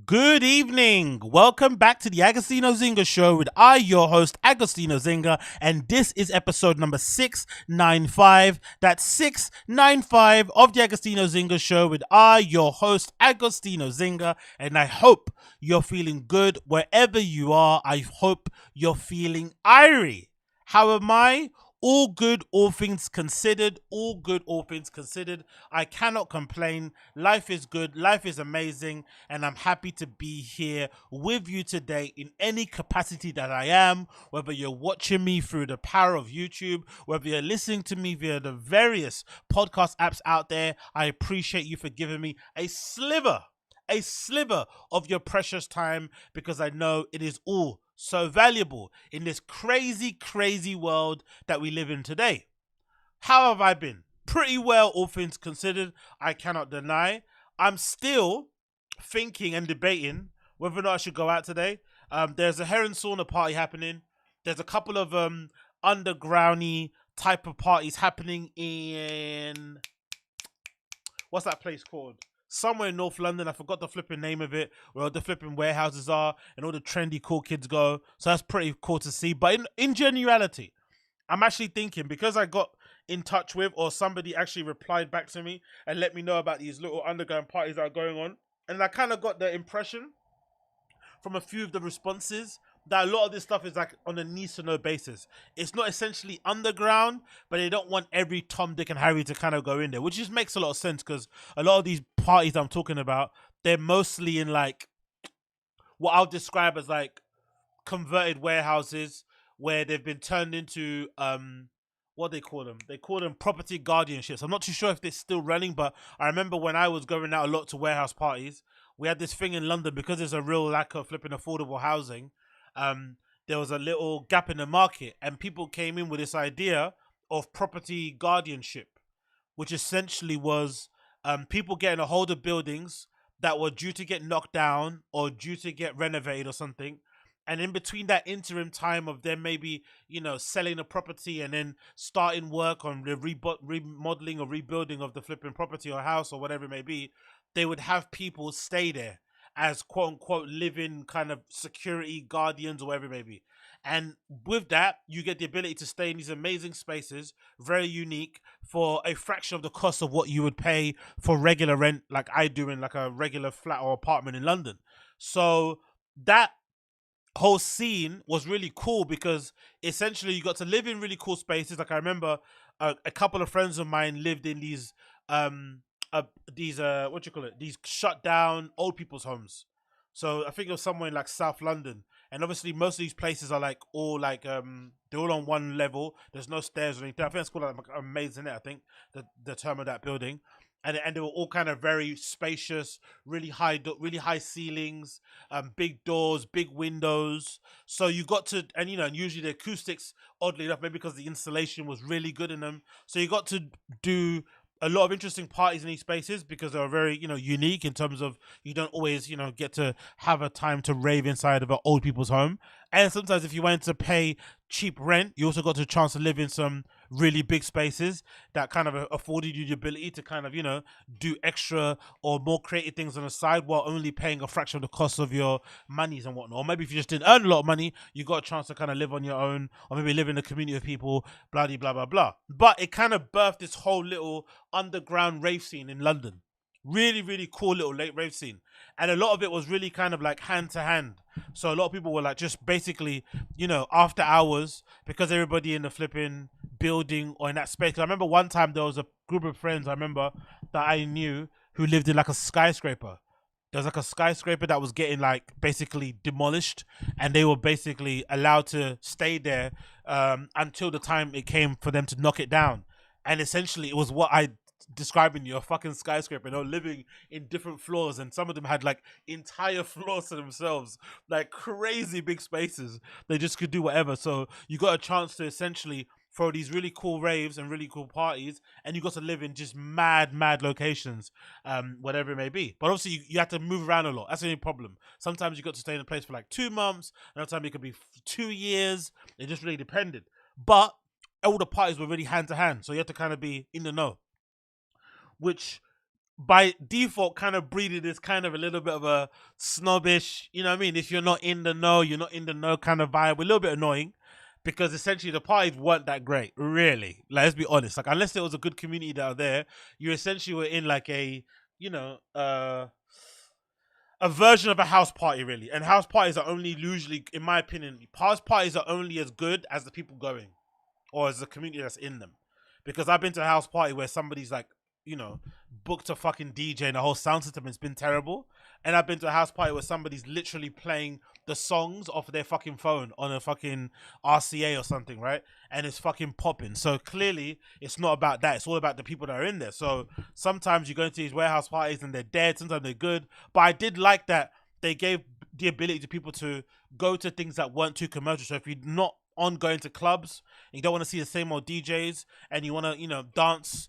Good evening. Welcome back to the Agostinho Zinga Show with your host, Agostinho Zinga, and this is episode number 695. That's 695 of the Agostinho Zinga Show with your host, Agostinho Zinga, and I hope you're feeling good wherever you are. I hope you're feeling irie. How am I? All good, all things considered. All good, all things considered. I cannot complain. Life is good. Life is amazing. And I'm happy to be here with you today in any capacity that I am, whether you're watching me through the power of YouTube, whether you're listening to me via the various podcast apps out there. I appreciate you for giving me a sliver of your precious time because I know it is all so valuable in this crazy, crazy world that we live in today. How have I been? Pretty well, all things considered. I cannot deny. I'm still thinking and debating whether or not I should go out today. There's a Heron Sauna party happening. There's a couple of undergroundy type of parties happening in what's that place called? Somewhere in North London. I forgot the flipping name of it, where all the flipping warehouses are and all the trendy cool kids go. So that's pretty cool to see. But in generality, I'm actually thinking because I got in touch with or somebody actually replied back to me and let me know about these little underground parties that are going on. And I kind of got the impression from a few of the responses that a lot of this stuff is like on a need to know basis. It's not essentially underground, but they don't want every Tom, Dick, and Harry to kind of go in there, which just makes a lot of sense because a lot of these parties I'm talking about, they're mostly in like what I'll describe as like converted warehouses where they've been turned into what they call them. They call them property guardianships. I'm not too sure if they're still running, but I remember when I was going out a lot to warehouse parties, we had this thing in London because there's a real lack of flipping affordable housing. Um, there was a little gap in the market, and people came in with this idea of property guardianship, which essentially was people getting a hold of buildings that were due to get knocked down or due to get renovated or something. And in between that interim time of them maybe, selling the property and then starting work on the remodeling or rebuilding of the flipping property or house or whatever it may be, they would have people stay there as quote unquote living kind of security guardians or whatever it may be. And with that, you get the ability to stay in these amazing spaces, very unique, for a fraction of the cost of what you would pay for regular rent, like I do in like a regular flat or apartment in London. So that whole scene was really cool because essentially you got to live in really cool spaces. Like I remember a couple of friends of mine lived in um these what you call it, these shut down old people's homes. So I think it was somewhere in like South London, and obviously most of these places are like all like they're all on one level. There's no stairs or anything. I think it's called like a maisonette. I think the term of that building, and they were all kind of very spacious, really high ceilings, big doors, big windows. So you got to, and usually the acoustics, oddly enough, maybe because the installation was really good in them, so you got to do a lot of interesting parties in these spaces because they are very, unique in terms of you don't always, get to have a time to rave inside of an old people's home. And sometimes if you wanted to pay cheap rent, you also got the chance to live in some really big spaces that kind of afforded you the ability to kind of, do extra or more creative things on the side while only paying a fraction of the cost of your monies and whatnot. Or maybe if you just didn't earn a lot of money, you got a chance to kind of live on your own or maybe live in a community of people, blah, blah, blah, blah, blah. But it kind of birthed this whole little underground rave scene in London. Really, really cool little late rave scene. And a lot of it was really kind of like hand to hand. So a lot of people were like just basically, after hours, because everybody in the flipping building or in that space. 'Cause I remember one time there was a group of friends I remember that I knew who lived in like a skyscraper. There was like a skyscraper that was getting like basically demolished, and they were basically allowed to stay there until the time it came for them to knock it down. And essentially, it was what I describing you, a fucking skyscraper. They were living in different floors, and some of them had like entire floors to themselves, like crazy big spaces. They just could do whatever. So you got a chance to essentially throw these really cool raves and really cool parties, and you got to live in just mad, mad locations, whatever it may be. But obviously, you had to move around a lot. That's the only problem. Sometimes you got to stay in a place for like 2 months, another time it could be 2 years. It just really depended. But all the parties were really hand to hand, so you had to kind of be in the know, which by default kind of breeded this kind of a little bit of a snobbish, you know what I mean? If you're not in the know, you're not in the know kind of vibe. A little bit annoying because essentially the parties weren't that great, really. Like, let's be honest. Like, unless there was a good community that are there, you essentially were in like a, you know, a version of a house party, really. And house parties are only usually, in my opinion, house parties are only as good as the people going or as the community that's in them. Because I've been to a house party where somebody's like, you know, booked a fucking DJ and the whole sound system has been terrible. And I've been to a house party where somebody's literally playing the songs off their fucking phone on a fucking RCA or something, right? And it's fucking popping. So clearly, it's not about that. It's all about the people that are in there. So sometimes you go into these warehouse parties and they're dead. Sometimes they're good. But I did like that they gave the ability to people to go to things that weren't too commercial. So if you're not on going to clubs, and you don't want to see the same old DJs, and you want to, you know, dance,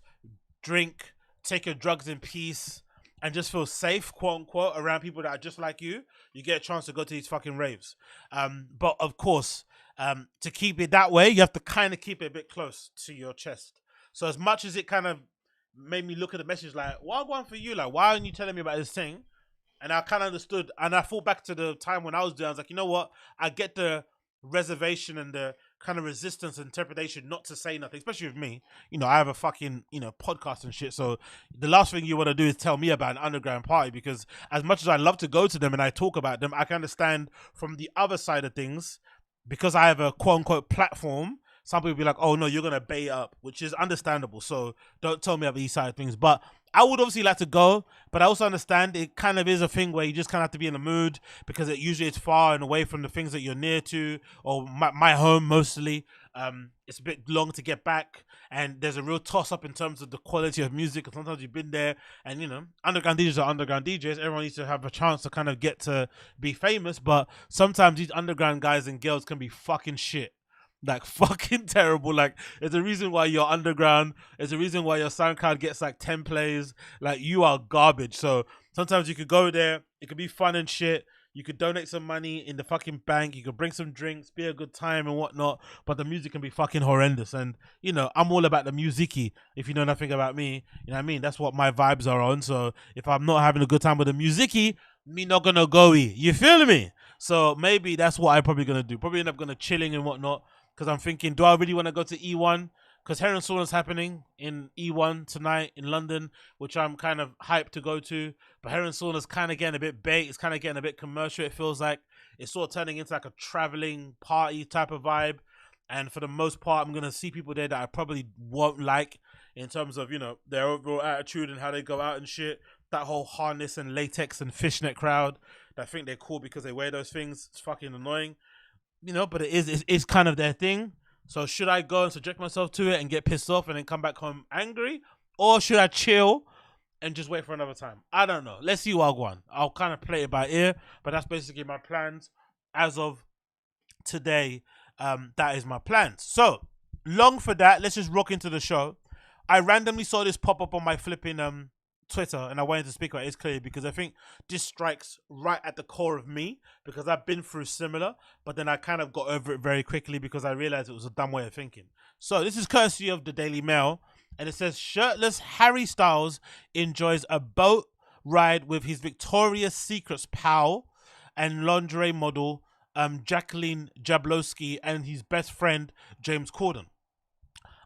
drink, take your drugs in peace, and just feel safe, quote unquote, around people that are just like you get a chance to go to these fucking raves. But of course, to keep it that way, you have to kind of keep it a bit close to your chest. So as much as it kind of made me look at the message like, what one for you? Like, why aren't you telling me about this thing? And I kind of understood, and I thought back to the time when I was doing. I was like, you know what? I get the reservation and the kind of resistance and interpretation not to say nothing, especially with me. You know, I have a fucking, you know, podcast and shit. So the last thing you want to do is tell me about an underground party, because as much as I love to go to them and I talk about them, I can understand from the other side of things, because I have a quote unquote platform. Some people be like, oh no, you're going to bait up, which is understandable. So don't tell me about these side of things. But I would obviously like to go, but I also understand it kind of is a thing where you just kind of have to be in the mood, because it usually is far and away from the things that you're near to, or my home mostly. It's a bit long to get back, and there's a real toss up in terms of the quality of music. And sometimes you've been there, and you know, underground DJs are underground DJs. Everyone needs to have a chance to kind of get to be famous, but sometimes these underground guys and girls can be fucking shit. Like fucking terrible. Like there's a reason why you're underground. There's a reason why your SoundCloud gets like 10 plays. Like you are garbage. So sometimes you could go there. It could be fun and shit. You could donate some money in the fucking bank. You could bring some drinks, be a good time and whatnot. But the music can be fucking horrendous. And you know, I'm all about the musicy. If you know nothing about me, you know what I mean? That's what my vibes are on. So if I'm not having a good time with the musicy, me not gonna go eat. You feel me? So maybe that's what I'm probably gonna do. Probably end up gonna chilling and whatnot. Because I'm thinking, do I really want to go to E1? Because Hair and Sauna's happening in E1 tonight in London, which I'm kind of hyped to go to. But Hair and Sauna's kind of getting a bit bait. It's kind of getting a bit commercial, it feels like. It's sort of turning into like a traveling party type of vibe. And for the most part, I'm going to see people there that I probably won't like in terms of, you know, their overall attitude and how they go out and shit. That whole harness and latex and fishnet crowd that think they're cool because they wear those things. It's fucking annoying. You know, but it's kind of their thing. So should I go and subject myself to it and get pissed off and then come back home angry? Or should I chill and just wait for another time? I don't know. Let's see what I want. I'll kind of play it by ear, but that's basically my plans as of today. That is my plans. So, long for that, let's just rock into the show. I randomly saw this pop up on my flipping Twitter, and I wanted to speak about it clearly because I think this strikes right at the core of me, because I've been through similar, but then I kind of got over it very quickly because I realized it was a dumb way of thinking. So this is courtesy of the Daily Mail, and it says, shirtless Harry Styles enjoys a boat ride with his Victoria's Secrets pal and lingerie model Jacqueline Jablowski and his best friend James Corden.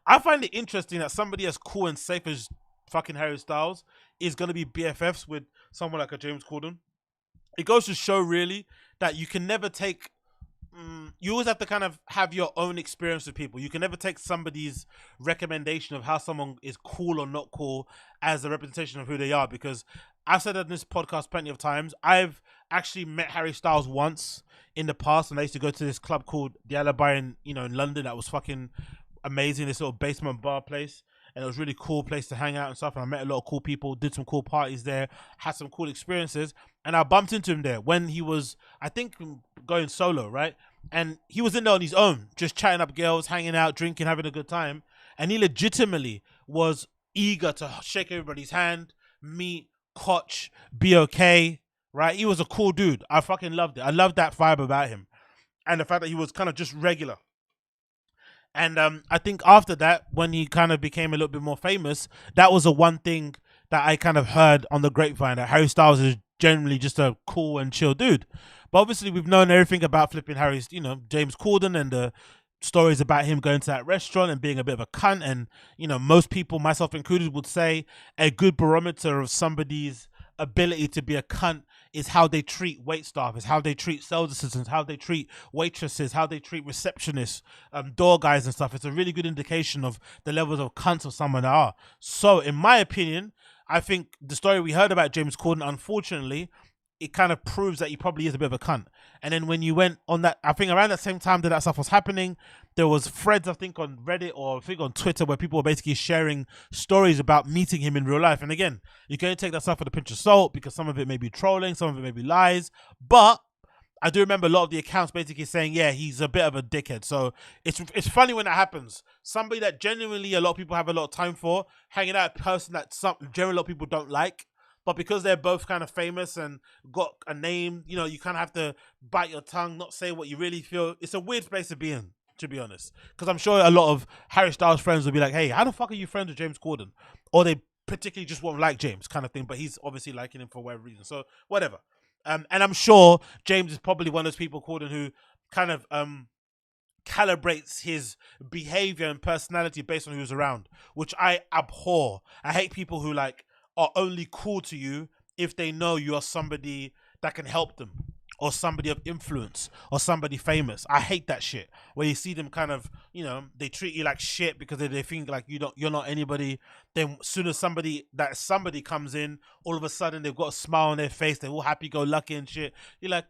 I find it interesting that somebody as cool and safe as fucking Harry Styles is going to be BFFs with someone like a James Corden. It goes to show really that you can never take, you always have to kind of have your own experience with people. You can never take somebody's recommendation of how someone is cool or not cool as a representation of who they are, because I've said that in this podcast plenty of times. I've actually met Harry Styles once in the past, and I used to go to this club called the Alibi in London that was fucking amazing, this little basement bar place. And it was a really cool place to hang out and stuff. And I met a lot of cool people, did some cool parties there, had some cool experiences. And I bumped into him there when he was, I think, going solo, right? And he was in there on his own, just chatting up girls, hanging out, drinking, having a good time. And he legitimately was eager to shake everybody's hand, meet, coach, be okay, right? He was a cool dude. I fucking loved it. I loved that vibe about him. And the fact that he was kind of just regular. And I think after that, when he kind of became a little bit more famous, that was the one thing that I kind of heard on the grapevine that Harry Styles is generally just a cool and chill dude. But obviously, we've known everything about flipping Harry's, James Corden and the stories about him going to that restaurant and being a bit of a cunt. And, most people, myself included, would say a good barometer of somebody's ability to be a cunt is how they treat wait staff, is how they treat sales assistants, how they treat waitresses, how they treat receptionists, door guys and stuff. It's a really good indication of the levels of cunts of someone they are. So, in my opinion, I think the story we heard about James Corden, unfortunately, it kind of proves that he probably is a bit of a cunt. And then when you went on that, I think around that same time that stuff was happening, there was threads, I think, on Reddit or I think on Twitter where people were basically sharing stories about meeting him in real life. And again, you can take that stuff with a pinch of salt because some of it may be trolling, some of it may be lies. But I do remember a lot of the accounts basically saying, yeah, he's a bit of a dickhead. So it's funny when that happens. Somebody that genuinely a lot of people have a lot of time for, hanging out with a person that generally a lot of people don't like. But because they're both kind of famous and got a name, you kind of have to bite your tongue, not say what you really feel. It's a weird place to be in, to be honest. Because I'm sure a lot of Harry Styles friends will be like, hey, how the fuck are you friends with James Corden? Or they particularly just won't like James kind of thing. But he's obviously liking him for whatever reason. So whatever. And I'm sure James is probably one of those people, Corden, who kind of calibrates his behavior and personality based on who's around, which I abhor. I hate people who are only cool to you if they know you are somebody that can help them or somebody of influence or somebody famous. I hate that shit where you see them kind of, they treat you like shit because they think like you're not anybody. Then as soon as somebody comes in, all of a sudden they've got a smile on their face, they're all happy-go-lucky and shit. You're like,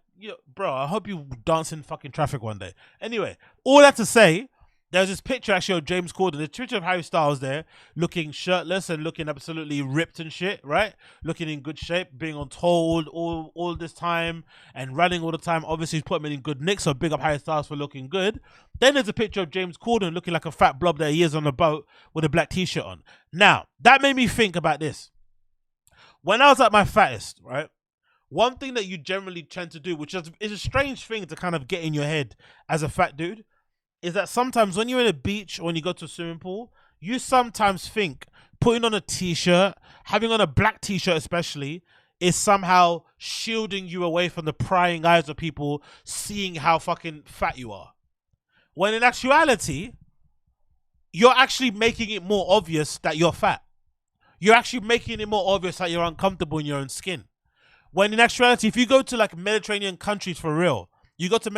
bro, I hope you dance in fucking traffic one day. Anyway, all that to say, there's this picture actually of James Corden, the picture of Harry Styles there, looking shirtless and looking absolutely ripped and shit, right? Looking in good shape, being on hold all this time and running all the time. Obviously, he's put him in good nick, so big up Harry Styles for looking good. Then there's a picture of James Corden looking like a fat blob that he is on a boat with a black t-shirt on. Now, that made me think about this. When I was at my fattest, right? One thing that you generally tend to do, which is a strange thing to kind of get in your head as a fat dude, is that sometimes when you're in a beach or when you go to a swimming pool, you sometimes think putting on a t-shirt, having on a black t-shirt especially, is somehow shielding you away from the prying eyes of people seeing how fucking fat you are. When in actuality, you're actually making it more obvious that you're fat. You're actually making it more obvious that you're uncomfortable in your own skin. When in actuality, if you go to Mediterranean countries for real, you go to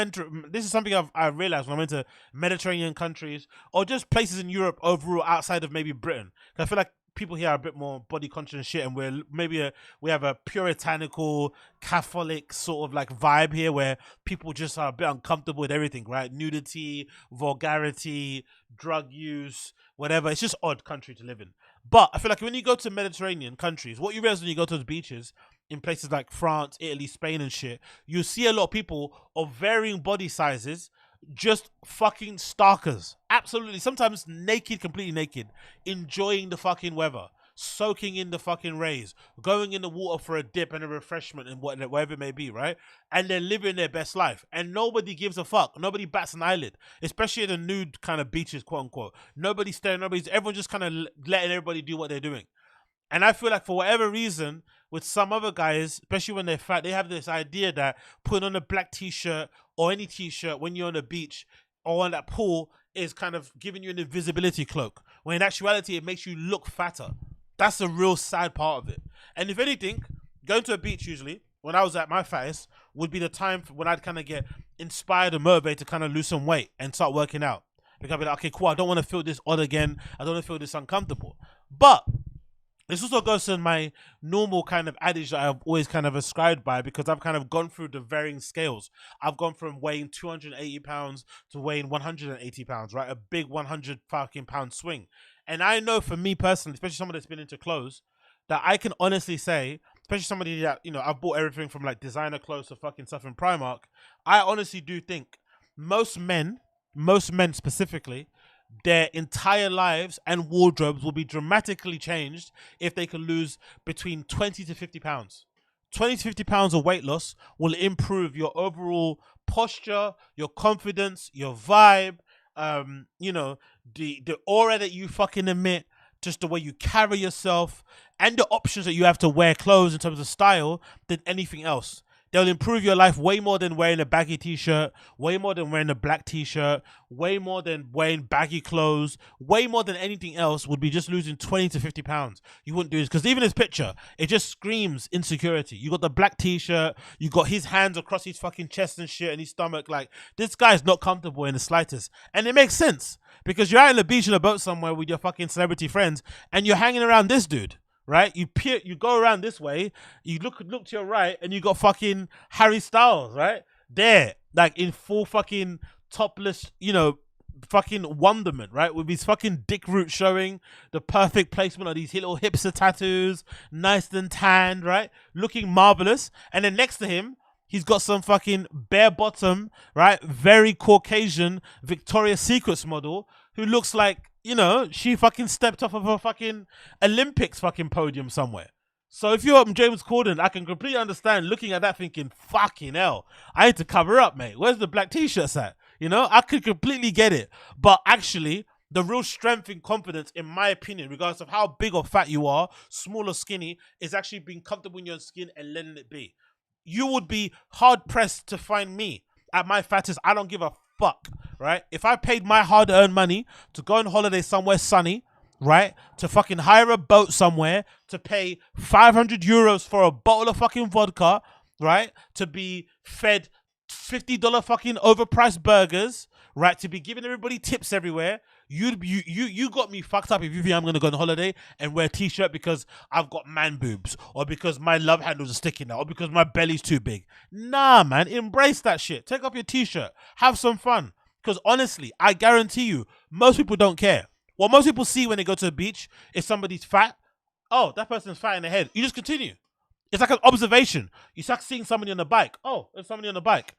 this is something I've realized when I went to Mediterranean countries or just places in Europe overall outside of maybe Britain. I feel like people here are a bit more body conscious and shit, and we have a puritanical Catholic sort of vibe here where people just are a bit uncomfortable with everything, right? Nudity, vulgarity, drug use, whatever. It's just odd country to live in. But I feel like when you go to Mediterranean countries, what you realize when you go to the beaches in places like France, Italy, Spain and shit, you see a lot of people of varying body sizes, just fucking starkers. Absolutely. Sometimes naked, completely naked, enjoying the fucking weather, soaking in the fucking rays, going in the water for a dip and a refreshment and whatever it may be, right? And they're living their best life. And nobody gives a fuck. Nobody bats an eyelid, especially at the nude kind of beaches, quote unquote. Nobody's staring, everyone's just kind of letting everybody do what they're doing. And I feel like for whatever reason, with some other guys, especially when they're fat, they have this idea that putting on a black t-shirt or any t-shirt when you're on a beach or on that pool is kind of giving you an invisibility cloak. When in actuality, it makes you look fatter. That's the real sad part of it. And if anything, going to a beach usually, when I was at my fattest, would be the time when I'd kind of get inspired and motivated to kind of lose some weight and start working out. Because I'd be like, okay, cool, I don't want to feel this odd again. I don't want to feel this uncomfortable. But this also goes to my normal kind of adage that I've always kind of ascribed by, because I've kind of gone through the varying scales. I've gone from weighing 280 pounds to weighing 180 pounds, right? A big 100 fucking pound swing. And I know for me personally, especially someone that's been into clothes, that I can honestly say, especially somebody that, I've bought everything from designer clothes to fucking stuff in Primark. I honestly do think most men specifically, their entire lives and wardrobes will be dramatically changed if they can lose between 20 to 50 pounds. 20 to 50 pounds of weight loss will improve your overall posture, your confidence, your vibe, the aura that you fucking emit, just the way you carry yourself, and the options that you have to wear clothes in terms of style than anything else. They'll improve your life way more than wearing a baggy t-shirt, way more than wearing a black t-shirt, way more than wearing baggy clothes, way more than anything else would be just losing 20 to 50 pounds. You wouldn't do this because even his picture, it just screams insecurity. You got the black t-shirt, you got his hands across his fucking chest and shit and his stomach. Like, this guy's not comfortable in the slightest. And it makes sense because you're out on the beach in a boat somewhere with your fucking celebrity friends and you're hanging around this dude. Right, you go around this way, you look to your right, and you got fucking Harry Styles, right there, like in full fucking topless, fucking wonderment, right, with his fucking dick root showing, the perfect placement of these little hipster tattoos, nice and tanned, right, looking marvelous, and then next to him, he's got some fucking bare bottom, right, very Caucasian Victoria's Secrets model who looks like, she fucking stepped off of a fucking Olympics fucking podium somewhere. So if you're James Corden, I can completely understand looking at that thinking, fucking hell, I need to cover up, mate. Where's the black t-shirts at? I could completely get it. But actually, the real strength and confidence, in my opinion, regardless of how big or fat you are, small or skinny, is actually being comfortable in your skin and letting it be. You would be hard-pressed to find me at my fattest. I don't give a fuck, right? If I paid my hard-earned money to go on holiday somewhere sunny, right, to fucking hire a boat somewhere, to pay 500 euros for a bottle of fucking vodka, right, to be fed $50 fucking overpriced burgers, right, to be giving everybody tips everywhere, you got me fucked up if you think I'm gonna go on holiday and wear a t-shirt because I've got man boobs, or because my love handles are sticking out, or because my belly's too big. Nah, man, embrace that shit. Take off your t-shirt, have some fun. Because honestly, I guarantee you, most people don't care. What most people see when they go to the beach is somebody's fat. Oh, that person's fat in the head. You just continue. It's like an observation. You start seeing somebody on the bike. Oh, there's somebody on the bike.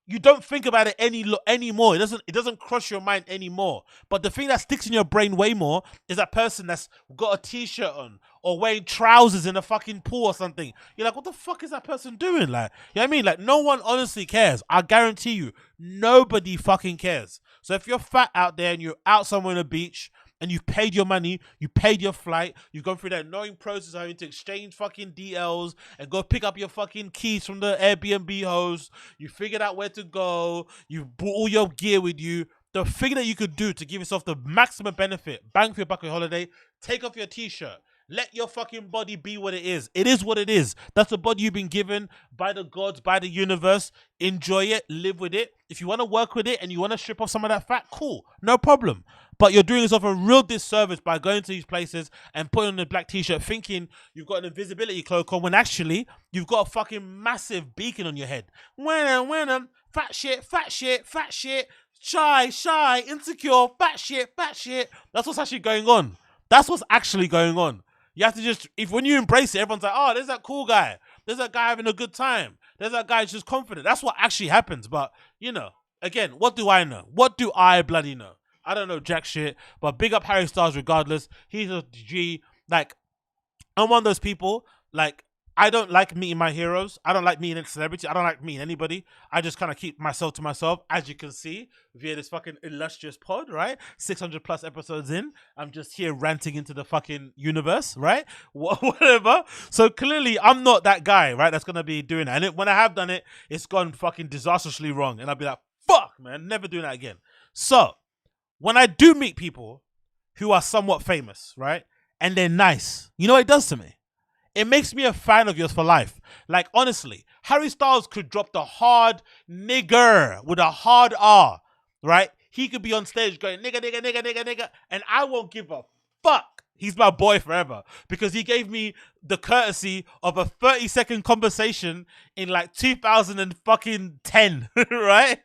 You don't think about it anymore. It doesn't cross your mind anymore. But the thing that sticks in your brain way more is that person that's got a t-shirt on or wearing trousers in a fucking pool or something. You're like, what the fuck is that person doing? Like, you know what I mean? Like, no one honestly cares. I guarantee you, nobody fucking cares. So if you're fat out there and you're out somewhere on the beach and you've paid your money, you paid your flight, you've gone through that annoying process of having to exchange fucking DLs and go pick up your fucking keys from the Airbnb host, you figured out where to go, you've brought all your gear with you, the thing that you could do to give yourself the maximum benefit, bang for your buck on holiday, take off your t-shirt. Let your fucking body be what it is. It is what it is. That's the body you've been given by the gods, by the universe. Enjoy it. Live with it. If you want to work with it and you want to strip off some of that fat, cool. No problem. But you're doing yourself a real disservice by going to these places and putting on a black t-shirt thinking you've got an invisibility cloak on when actually you've got a fucking massive beacon on your head. When fat shit, fat shit, fat shit, shy, insecure, fat shit, fat shit. That's what's actually going on. That's what's actually going on. You have to just, when you embrace it, everyone's like, oh, there's that cool guy. There's that guy having a good time. There's that guy who's just confident. That's what actually happens. But, again, what do I know? What do I bloody know? I don't know jack shit. But big up Harry Styles regardless. He's a G. Like, I'm one of those people, like, I don't like meeting my heroes. I don't like meeting a celebrity. I don't like meeting anybody. I just kind of keep myself to myself, as you can see, via this fucking illustrious pod, right? 600 plus episodes in. I'm just here ranting into the fucking universe, right? Whatever. So clearly, I'm not that guy, right? That's going to be doing that. And when I have done it, it's gone fucking disastrously wrong. And I'll be like, fuck, man, never doing that again. So when I do meet people who are somewhat famous, right? And they're nice, you know what it does to me? It makes me a fan of yours for life. Like, honestly, Harry Styles could drop the hard nigger with a hard R, right? He could be on stage going, nigga, nigga, nigga, nigga, nigga, and I won't give a fuck. He's my boy forever because he gave me the courtesy of a 30-second conversation in like 2010, right?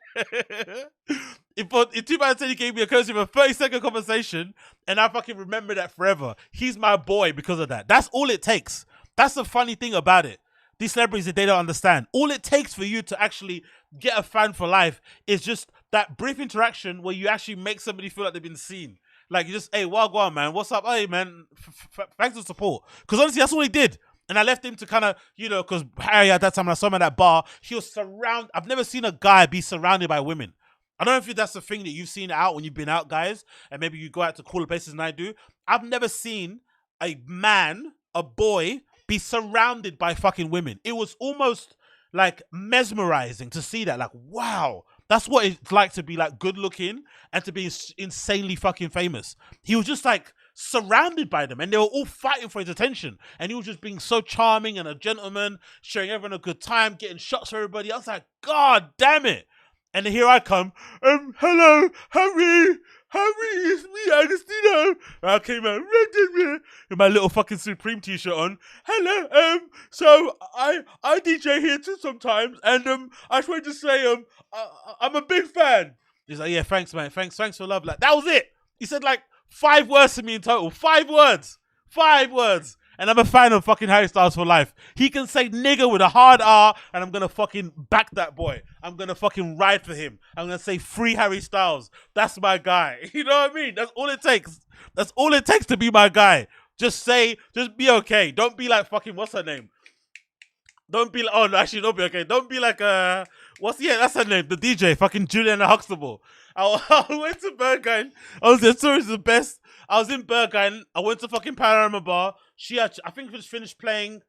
In 2010, he gave me a courtesy of a 30-second conversation, and I fucking remember that forever. He's my boy because of that. That's all it takes. That's the funny thing about it. These celebrities that they don't understand. All it takes for you to actually get a fan for life is just that brief interaction where you actually make somebody feel like they've been seen. Like, you just, hey, wagwan, man. What's up? Hey, man. Thanks for the support. Because honestly, that's all he did. And I left him to kind of, because Harry at that time, when I saw him at that bar, he was surrounded. I've never seen a guy be surrounded by women. I don't know if that's the thing that you've seen out when you've been out, guys, and maybe you go out to cooler places than I do. I've never seen a man, a boy, be surrounded by fucking women. It was almost like mesmerizing to see that. Like, wow, that's what it's like to be like good looking and to be insanely fucking famous. He was just like surrounded by them and they were all fighting for his attention. And he was just being so charming and a gentleman, showing everyone a good time, getting shots for everybody. I was like, God damn it. And then here I come. Hello, Harry, it's me, Agostinho. I came out with my little fucking Supreme t-shirt on. Hello, so I DJ here too sometimes, and I just wanted to say, I'm a big fan. He's like, yeah, thanks, man, thanks for love. Like that was it. He said like 5 words to me in total. 5 words. And I'm a fan of fucking Harry Styles for life. He can say nigger with a hard R, and I'm gonna fucking back that boy. I'm gonna fucking ride for him. I'm gonna say free Harry Styles. That's my guy. You know what I mean? That's all it takes. That's all it takes to be my guy. Just be okay. Don't be like fucking, what's her name? Don't be like, oh no, actually don't be okay. Don't be like, that's her name, the DJ, fucking Juliana Huxtable. I went to Berghain. It's the best. I was in Berghain. I went to fucking Panorama Bar. I think she just finished playing.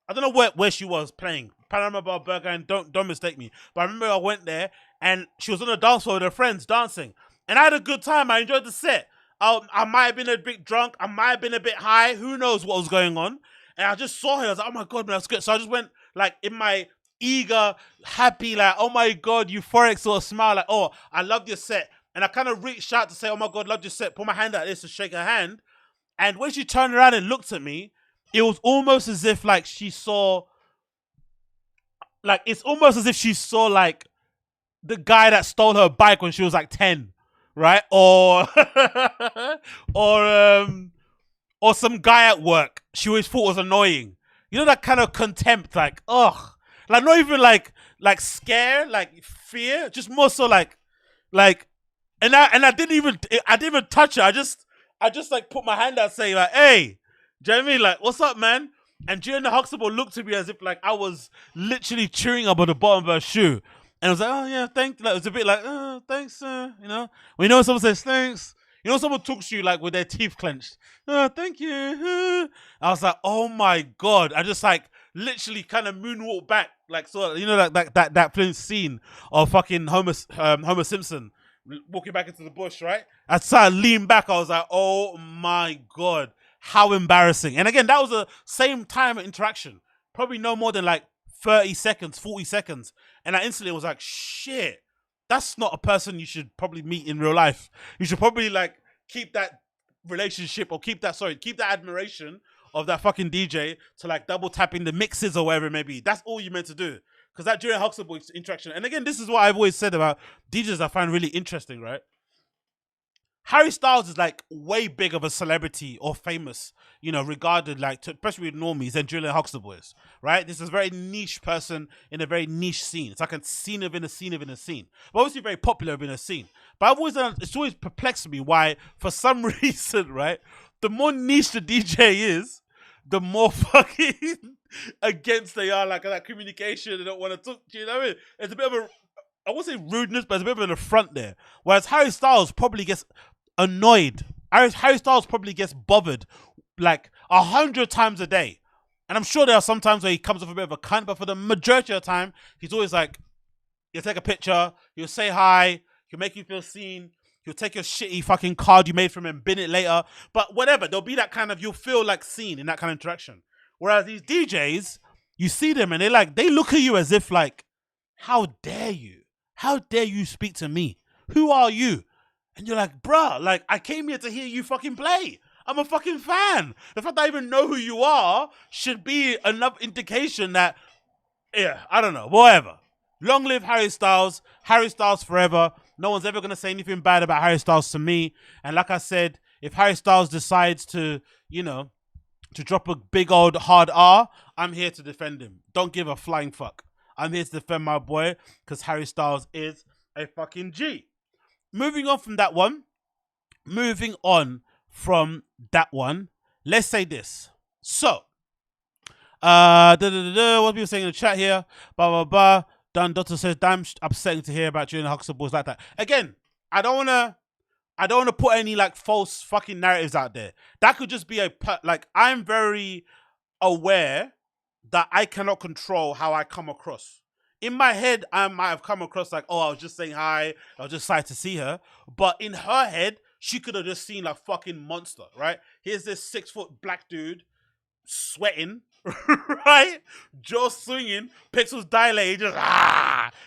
I don't know where she was playing. Panorama Bar, Berghain. Don't mistake me. But I remember I went there and she was on the dance floor with her friends dancing. And I had a good time. I enjoyed the set. I might have been a bit drunk. I might have been a bit high. Who knows what was going on? And I just saw her. I was like, oh my God, man, that's good. So I just went like in my eager, happy, like, oh my God, euphoric sort of smile. Like, oh, I loved your set. And I kind of reached out to say, oh my God, loved your set. Put my hand out this to shake her hand. And when she turned around and looked at me, it was almost as if like she saw, like, it's almost as if she saw like the guy that stole her bike when she was like 10, right? Or or some guy at work she always thought was annoying. You know, that kind of contempt, like, ugh. Like, not even like scare, like fear, just more so like, and I didn't even touch her. I just like put my hand out saying like, hey, do you know what I mean? Like, what's up, man? And Juliana Huxtable looked at me as if like I was literally chewing up on the bottom of her shoe. And I was like, oh yeah, thanks. Like, it was a bit like, oh, thanks, you know? When you know someone says thanks, you know someone talks to you like with their teeth clenched. Oh, thank you. I was like, oh my God. I just like literally kind of moonwalk back. Like, so, you know, like that film scene of fucking Homer Simpson walking back into the bush, right? I started leaning back. I was like, oh my God, how embarrassing. And again, that was the same time interaction. Probably no more than like 30 seconds, 40 seconds. And I instantly was like, shit, that's not a person you should probably meet in real life. You should probably like keep that relationship or keep that admiration of that fucking DJ to like double tapping the mixes or whatever it may be. That's all you meant to do. Because that Julian Huxtable interaction, and again, this is what I've always said about DJs I find really interesting, right? Harry Styles is like way big of a celebrity or famous, you know, regarded like, especially with normies, than Julian Huxtable is, right? This is a very niche person in a very niche scene. It's like a scene within a scene within a scene. But obviously very popular within a scene. But it's always perplexed me why, for some reason, right, the more niche the DJ is, the more fucking against they are, like that communication. They don't want to talk. You know what I mean? It's a bit of a, I won't say rudeness, but it's a bit of an affront there. Whereas Harry Styles probably gets annoyed. Harry Styles probably gets bothered like 100 times a day. And I'm sure there are some times where he comes off a bit of a cunt, but for the majority of the time, he's always like, he'll take a picture, he'll say hi, he'll make you feel seen, he'll take your shitty fucking card you made from him, bin it later. But whatever, there'll be that kind of, you'll feel like seen in that kind of interaction. Whereas these DJs, you see them and they look at you as if like, how dare you? How dare you speak to me? Who are you? And you're like, bruh, like, I came here to hear you fucking play. I'm a fucking fan. The fact that I even know who you are should be enough indication that, yeah, I don't know, whatever. Long live Harry Styles. Harry Styles forever. No one's ever going to say anything bad about Harry Styles to me. And like I said, if Harry Styles decides to, you know, to drop a big old hard R, I'm here to defend him. Don't give a flying fuck. I'm here to defend my boy because Harry Styles is a fucking G. Moving on from that one, let's say this. So, what people saying in the chat here, blah, blah, blah. Dan Doctor says, damn upsetting to hear about Julian Huxtable like that. Again, I don't want to I don't want to put any like false fucking narratives out there. That could just be like I'm very aware that I cannot control how I come across. In my head, I might have come across like, oh, I was just saying hi, I was just excited to see her. But in her head, she could have just seen like fucking monster, right? Here's this 6 foot black dude sweating, right? Jaw swinging, pixels dilated, just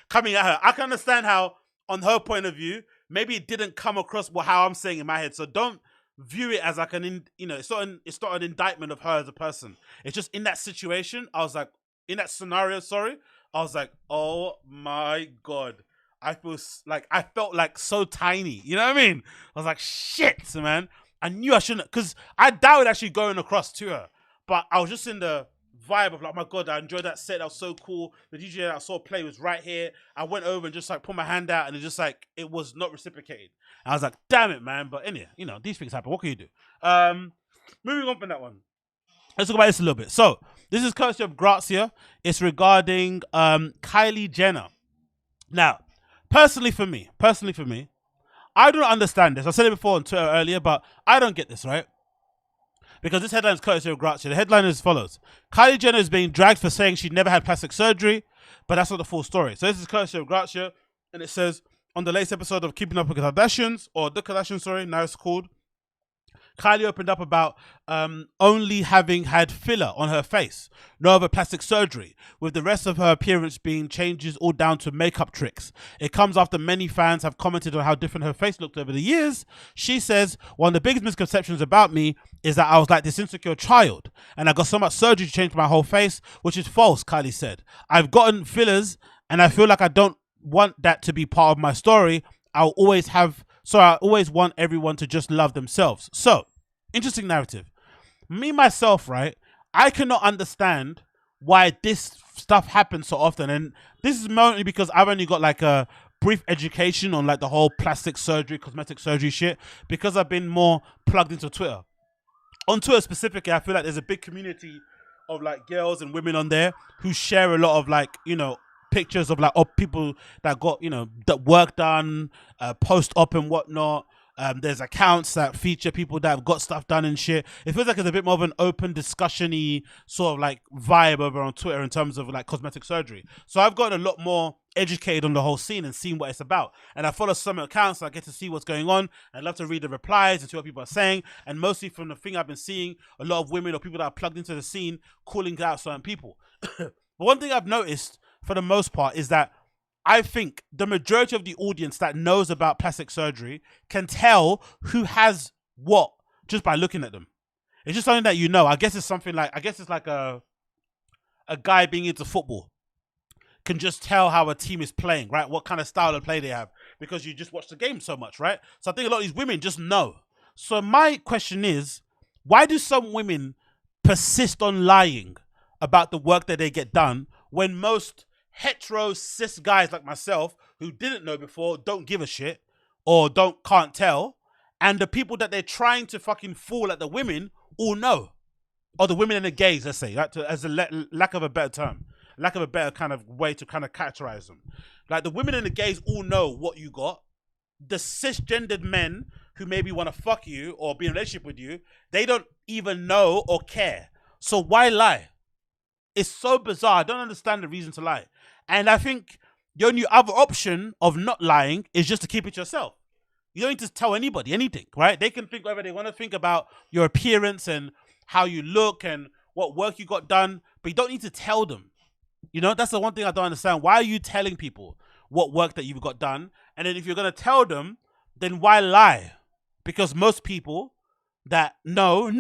coming at her. I can understand how, on her point of view, maybe it didn't come across how I'm saying in my head. So don't view it as like it's not an indictment of her as a person. It's just in that situation, I was like, in that scenario, sorry, I was like, oh my god. I felt like so tiny. You know what I mean? I was like, shit, man. I knew I shouldn't, because I doubted actually going across to her. But I was just in the vibe of like, oh my god, I enjoyed that set. That was so cool. The DJ that I saw play was right here. I went over and just like put my hand out, and it was not reciprocated. And I was like, damn it, man. But anyway, these things happen. What can you do? Moving on from that one. Let's talk about this a little bit. So this is courtesy of Grazia. It's regarding Kylie Jenner. Now, personally for me, I don't understand this. I said it before on Twitter earlier, but I don't get this, right? Because this headline is courtesy of Grazia. The headline is as follows. Kylie Jenner is being dragged for saying she never had plastic surgery, but that's not the full story. So this is courtesy of Grazia, and it says, on the latest episode of Keeping Up with the Kardashians, or The Kardashians, sorry, now it's called, Kylie opened up about only having had filler on her face, no other plastic surgery, with the rest of her appearance being changes all down to makeup tricks. It comes after many fans have commented on how different her face looked over the years. She says, one of the biggest misconceptions about me is that I was like this insecure child, and I got so much surgery to change my whole face, which is false, Kylie said. I've gotten fillers, and I feel like I don't want that to be part of my story. I always want everyone to just love themselves. So, interesting narrative. Me, myself, right? I cannot understand why this stuff happens so often. And this is mainly because I've only got like a brief education on like the whole plastic surgery, cosmetic surgery shit, because I've been more plugged into Twitter. On Twitter specifically, I feel like there's a big community of like girls and women on there who share a lot of like, pictures of like people that got that work done post-op and whatnot. There's accounts that feature people that have got stuff done and shit. It feels like it's a bit more of an open discussion-y sort of like vibe over on Twitter in terms of like cosmetic surgery. So I've gotten a lot more educated on the whole scene and seen what it's about. And I follow some accounts, so I get to see what's going on. I love to read the replies and see what people are saying. And mostly from the thing I've been seeing, a lot of women or people that are plugged into the scene calling out certain people. But one thing I've noticed for the most part is that I think the majority of the audience that knows about plastic surgery can tell who has what just by looking at them. It's just something that I guess it's something like, it's like a guy being into football can just tell how a team is playing, right? What kind of style of play they have, because you just watch the game so much, right? So I think a lot of these women just know. So my question is, why do some women persist on lying about the work that they get done when most hetero cis guys like myself who didn't know before don't give a shit or can't tell, and the people that they're trying to fucking fool at the women all know, or the women and the gays, let's say, right? As a lack of a better term, lack of a better kind of way to kind of characterize them, like the women and the gays all know what you got. The cisgendered men who maybe want to fuck you or be in a relationship with you, they don't even know or care. So why lie? It's so bizarre. I don't understand the reason to lie. And I think the only other option of not lying is just to keep it yourself. You don't need to tell anybody anything, right? They can think whatever they want to think about your appearance and how you look and what work you got done, but you don't need to tell them. That's the one thing I don't understand. Why are you telling people what work that you've got done? And then if you're going to tell them, then why lie? Because most people that know.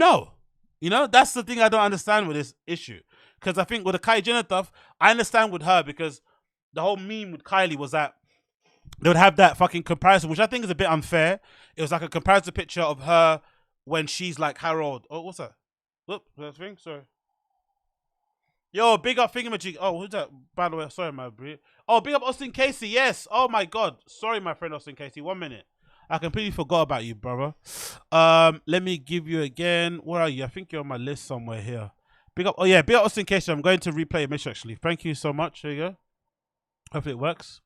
That's the thing I don't understand with this issue. Because I think with the Kylie Jenner stuff, I understand with her, because the whole meme with Kylie was that they would have that fucking comparison, which I think is a bit unfair. It was like a comparison picture of her when she's like Harold. Oh, what's that? Whoop, that thing? Sorry. Yo, big up Thingamajig. Oh, who's that? By the way, sorry, my bro. Oh, big up Austin Casey. Yes. Oh my God. Sorry, my friend Austin Casey. 1 minute. I completely forgot about you, brother. Let me give you again. Where are you? I think you're on my list somewhere here. Big up. Oh yeah, big up Austin Casey. I'm going to replay a mission actually. Thank you so much. There you go. Hopefully it works.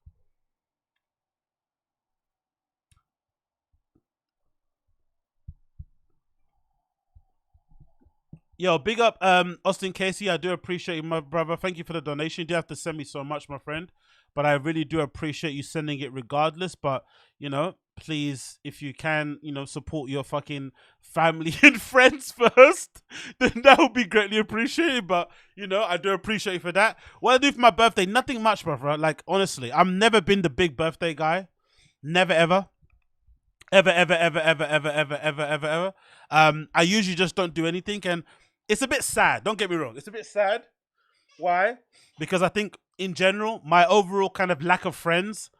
Yo, big up Austin Casey. I do appreciate you, my brother. Thank you for the donation. You do have to send me so much, my friend. But I really do appreciate you sending it regardless. But, please, if you can, support your fucking family and friends first, then that would be greatly appreciated. But, I do appreciate you for that. What I do for my birthday, nothing much, brother. Like, honestly, I've never been the big birthday guy. Never, ever. Ever, ever, ever, ever, ever, ever, ever, ever, ever. I usually just don't do anything. And it's a bit sad. Don't get me wrong. It's a bit sad. Why? Because I think in general, my overall kind of lack of friends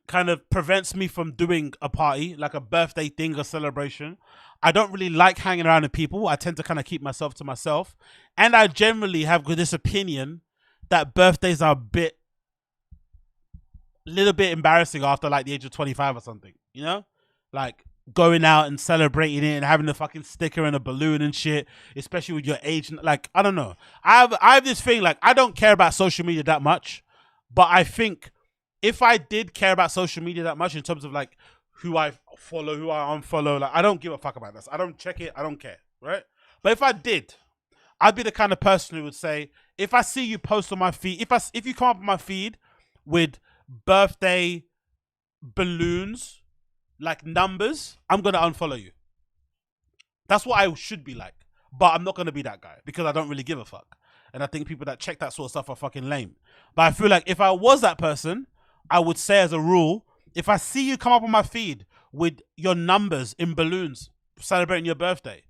kind of prevents me from doing a party, like a birthday thing or celebration. I don't really like hanging around with people. I tend to kind of keep myself to myself. And I generally have this opinion that birthdays are little bit embarrassing after like the age of 25 or something, Like going out and celebrating it and having a fucking sticker and a balloon and shit, especially with your age. Like, I don't know. I have this thing, like, I don't care about social media that much, but I think if I did care about social media that much in terms of like who I follow, who I unfollow, like, I don't give a fuck about this. I don't check it. I don't care, right? But if I did, I'd be the kind of person who would say, if I see you post on my feed, if you come up on my feed with birthday balloons, like numbers, I'm gonna unfollow you. That's what I should be like. But I'm not gonna be that guy because I don't really give a fuck. And I think people that check that sort of stuff are fucking lame. But I feel like if I was that person, I would say as a rule, if I see you come up on my feed with your numbers in balloons celebrating your birthday,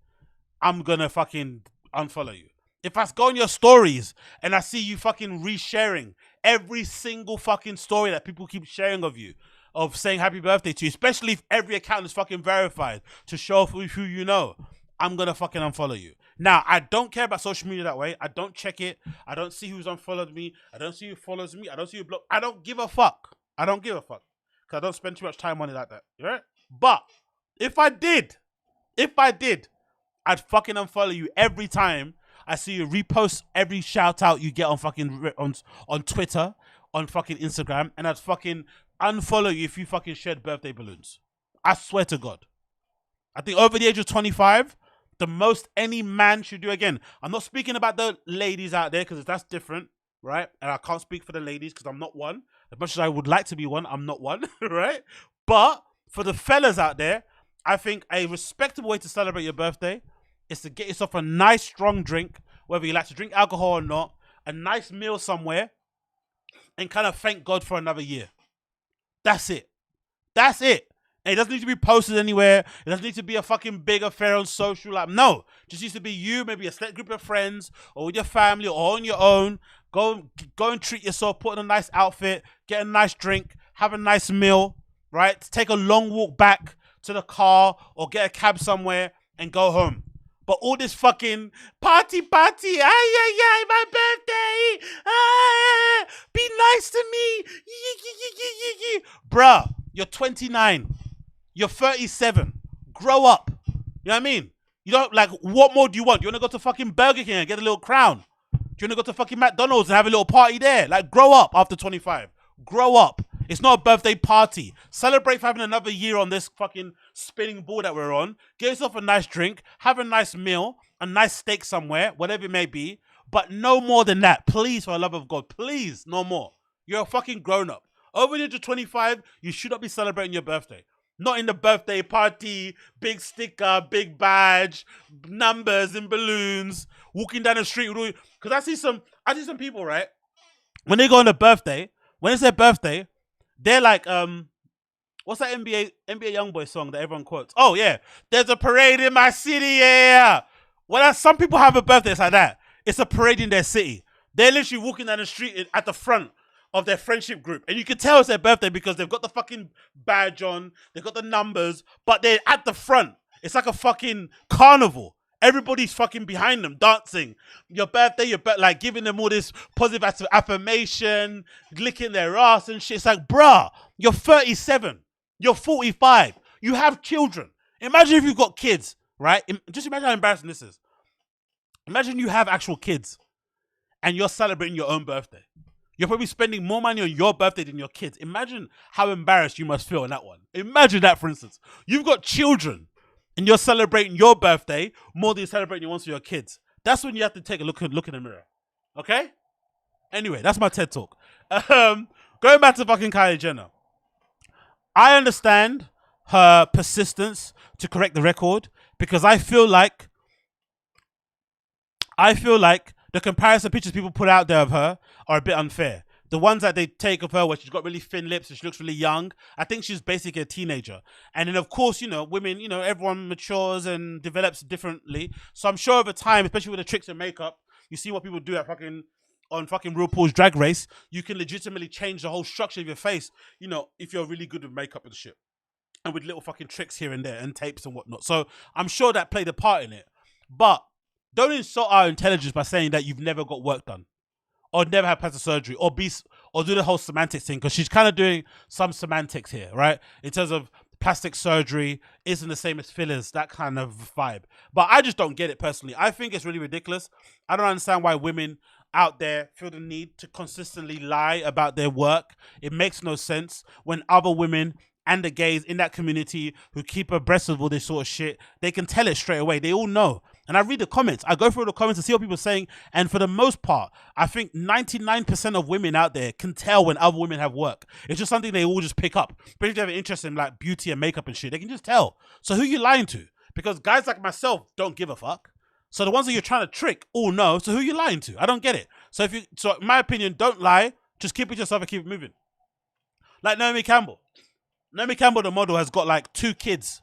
I'm gonna fucking unfollow you. If I go on your stories and I see you fucking resharing every single fucking story that people keep sharing of you, of saying happy birthday to you, especially if every account is fucking verified to show off who you know, I'm gonna fucking unfollow you. Now, I don't care about social media that way. I don't check it. I don't see who's unfollowed me. I don't see who follows me. I don't see who blocked. I don't give a fuck. I don't give a fuck. Because I don't spend too much time on it like that. Right? But if I did, I'd fucking unfollow you every time I see you repost every shout out you get on fucking on Twitter, on fucking Instagram, and I'd fucking unfollow you if you fucking shared birthday balloons. I swear to God. I think over the age of 25, the most any man should do, again, I'm not speaking about the ladies out there because that's different, right? And I can't speak for the ladies because I'm not one. As much as I would like to be one, I'm not one, right? But for the fellas out there, I think a respectable way to celebrate your birthday is to get yourself a nice strong drink, whether you like to drink alcohol or not, a nice meal somewhere, and kind of thank God for another year. That's it. That's it. And it doesn't need to be posted anywhere. It doesn't need to be a fucking big affair on social. Like, no. Just needs to be you, maybe a select group of friends, or with your family, or on your own. Go and treat yourself, put on a nice outfit, get a nice drink, have a nice meal, right? Take a long walk back to the car, or get a cab somewhere, and go home. But all this fucking party, my birthday, be nice to me, bruh, you're 29, you're 37, grow up, you know what I mean? You don't, like, what more do you want? You want to go to fucking Burger King and get a little crown? Do you want to go to fucking McDonald's and have a little party there? Like, grow up after 25, grow up. It's not a birthday party. Celebrate for having another year on this fucking spinning ball that we're on. Get yourself a nice drink. Have a nice meal. A nice steak somewhere. Whatever it may be. But no more than that. Please, for the love of God. Please, no more. You're a fucking grown-up. Over the age of 25, you should not be celebrating your birthday. Not in the birthday party. Big sticker. Big badge. Numbers and balloons. Walking down the street. Because I see some people, right? When they go on a birthday. When it's their birthday. They're like, what's that NBA Youngboy song that everyone quotes? Oh, yeah. There's a parade in my city, yeah. Well, some people have a birthday, it's like that. It's a parade in their city. They're literally walking down the street at the front of their friendship group. And you can tell it's their birthday because they've got the fucking badge on. They've got the numbers. But they're at the front. It's like a fucking carnival. Everybody's fucking behind them, dancing. Your birthday, like giving them all this positive affirmation, licking their ass and shit. It's like, bruh, you're 37. You're 45. You have children. Imagine if you've got kids, right? Just imagine how embarrassing this is. Imagine you have actual kids and you're celebrating your own birthday. You're probably spending more money on your birthday than your kids. Imagine how embarrassed you must feel in that one. Imagine that, for instance. You've got children. and you're celebrating your birthday more than you're celebrating your ones for your kids. That's when you have to take a look in the mirror. Okay? Anyway, that's my TED talk. Going back to fucking Kylie Jenner. I understand her persistence to correct the record because I feel like the comparison pictures people put out there of her are a bit unfair. The ones that they take of her where she's got really thin lips and she looks really young, I think she's basically a teenager. And then, of course, women, everyone matures and develops differently. So I'm sure over time, especially with the tricks and makeup, you see what people do on fucking RuPaul's Drag Race, you can legitimately change the whole structure of your face, if you're really good with makeup and shit. And with little fucking tricks here and there and tapes and whatnot. So I'm sure that played a part in it. But don't insult our intelligence by saying that you've never got work done or never had plastic surgery or do the whole semantics thing, because she's kind of doing some semantics here, right? In terms of plastic surgery isn't the same as fillers, that kind of vibe. But I just don't get it personally. I think it's really ridiculous. I don't understand why women out there feel the need to consistently lie about their work. It makes no sense when other women and the gays in that community who keep abreast of all this sort of shit, they can tell it straight away. They all know. And I read the comments. I go through the comments and see what people are saying. And for the most part, I think 99% of women out there can tell when other women have work. It's just something they all just pick up. But if they have an interest in like beauty and makeup and shit, they can just tell. So who are you lying to? Because guys like myself don't give a fuck. So the ones that you're trying to trick all know. So who are you lying to? I don't get it. So in my opinion, don't lie. Just keep it yourself and keep it moving. Like Naomi Campbell, the model, has got like 2 kids.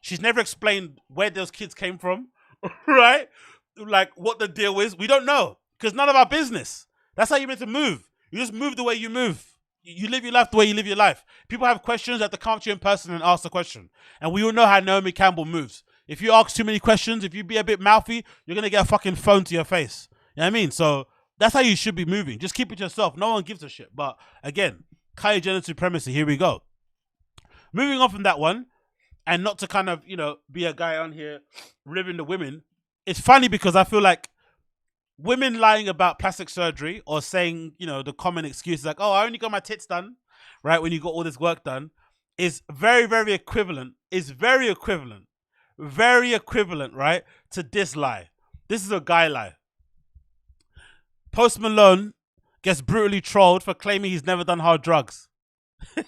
She's never explained where those kids came from, right? Like what the deal is. We don't know because none of our business. That's how you're meant to move. You just move the way you move. You live your life the way you live your life. People have questions, that they come to you in person and ask the question. And we all know how Naomi Campbell moves. If you ask too many questions, if you be a bit mouthy, you're going to get a fucking phone to your face. You know what I mean? So that's how you should be moving. Just keep it yourself. No one gives a shit. But again, Kylie Jenner supremacy. Here we go. Moving on from that one, and not to kind of, be a guy on here ribbing the women. It's funny because I feel like women lying about plastic surgery or saying, the common excuse like, oh, I only got my tits done, right? When you got all this work done, is very, very equivalent. Is very equivalent, right? To this lie. This is a guy lie. Post Malone gets brutally trolled for claiming he's never done hard drugs.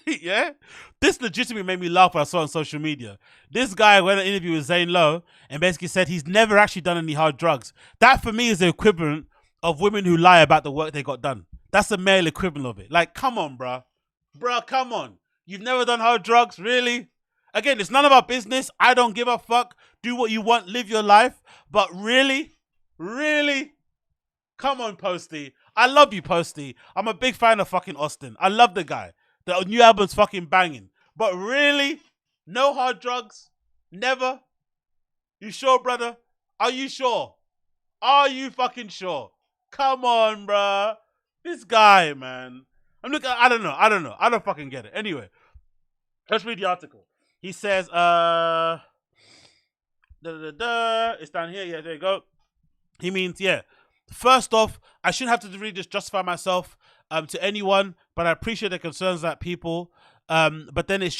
Yeah, this legitimately made me laugh when I saw it on social media. This guy went on an interview with Zane Lowe and basically said he's never actually done any hard drugs. That for me is the equivalent of women who lie about the work they got done. That's the male equivalent of it. Like, come on, bruh, come on. You've never done hard drugs, really? Again, it's none of our business. I don't give a fuck. Do what you want, live your life. But really, come on, Posty. I love you, Posty. I'm a big fan of fucking Austin. I love the guy. The new album's fucking banging. But really? No hard drugs? Never? You sure, brother? Are you sure? Are you fucking sure? Come on, bruh. This guy, man. I don't know. I don't fucking get it. Anyway, let's read the article. He says, it's down here. Yeah, there you go. He means, yeah. First off, I shouldn't have to really just justify myself to anyone, but I appreciate the concerns that people. But then it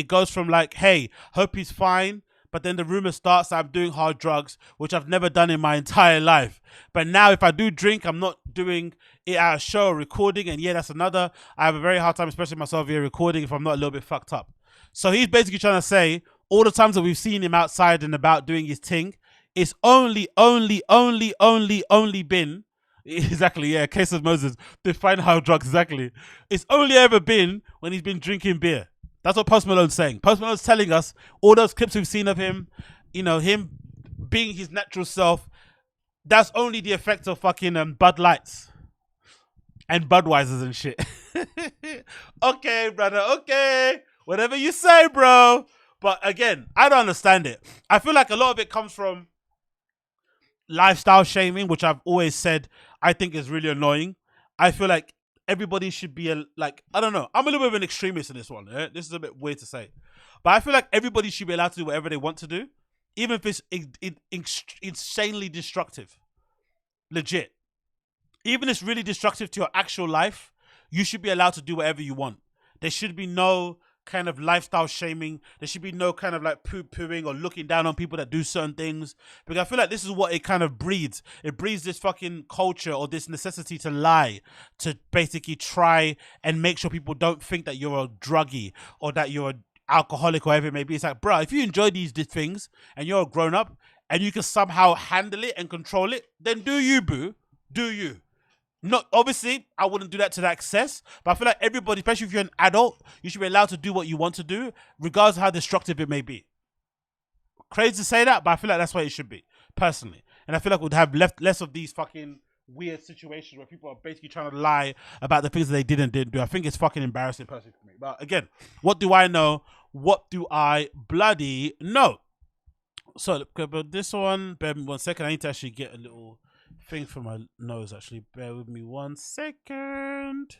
goes from like, hey, hope he's fine. But then the rumor starts that I'm doing hard drugs, which I've never done in my entire life. But now if I do drink, I'm not doing it at a show or recording. And yeah, that's another. I have a very hard time expressing myself via recording if I'm not a little bit fucked up. So he's basically trying to say all the times that we've seen him outside and about doing his thing, it's only been, exactly, yeah, case of Moses, define hard drugs, exactly. It's only ever been when he's been drinking beer. That's what Post Malone's saying. Post Malone's telling us all those clips we've seen of him, him being his natural self, that's only the effect of fucking Bud Lights and Budweisers and shit. Okay, brother, okay. Whatever you say, bro. But again, I don't understand it. I feel like a lot of it comes from lifestyle shaming, which I've always said I think is really annoying. I feel like everybody should be I don't know. I'm a little bit of an extremist in this one. This is a bit weird to say. But I feel like everybody should be allowed to do whatever they want to do, even if it's insanely destructive. Legit. Even if it's really destructive to your actual life, you should be allowed to do whatever you want. There should be no kind of lifestyle shaming. There should be no kind of like poo-pooing or looking down on people that do certain things. Because I feel like this is what it kind of breeds. It breeds this fucking culture or this necessity to lie, to basically try and make sure people don't think that you're a druggie or that you're an alcoholic or whatever it may be. It's like, bro, if you enjoy these things and you're a grown up and you can somehow handle it and control it, then do you, boo. Do you. Not obviously, I wouldn't do that to that excess, but I feel like everybody, especially if you're an adult, you should be allowed to do what you want to do, regardless of how destructive it may be. Crazy to say that, but I feel like that's what it should be, personally. And I feel like we'd have less of these fucking weird situations where people are basically trying to lie about the things that they didn't do. I think it's fucking embarrassing, personally, for me. But again, what do I know? What do I bloody know? So, but this one, bear with me 1 second. I need to actually get a little thing for my nose, actually. Bear with me 1 second.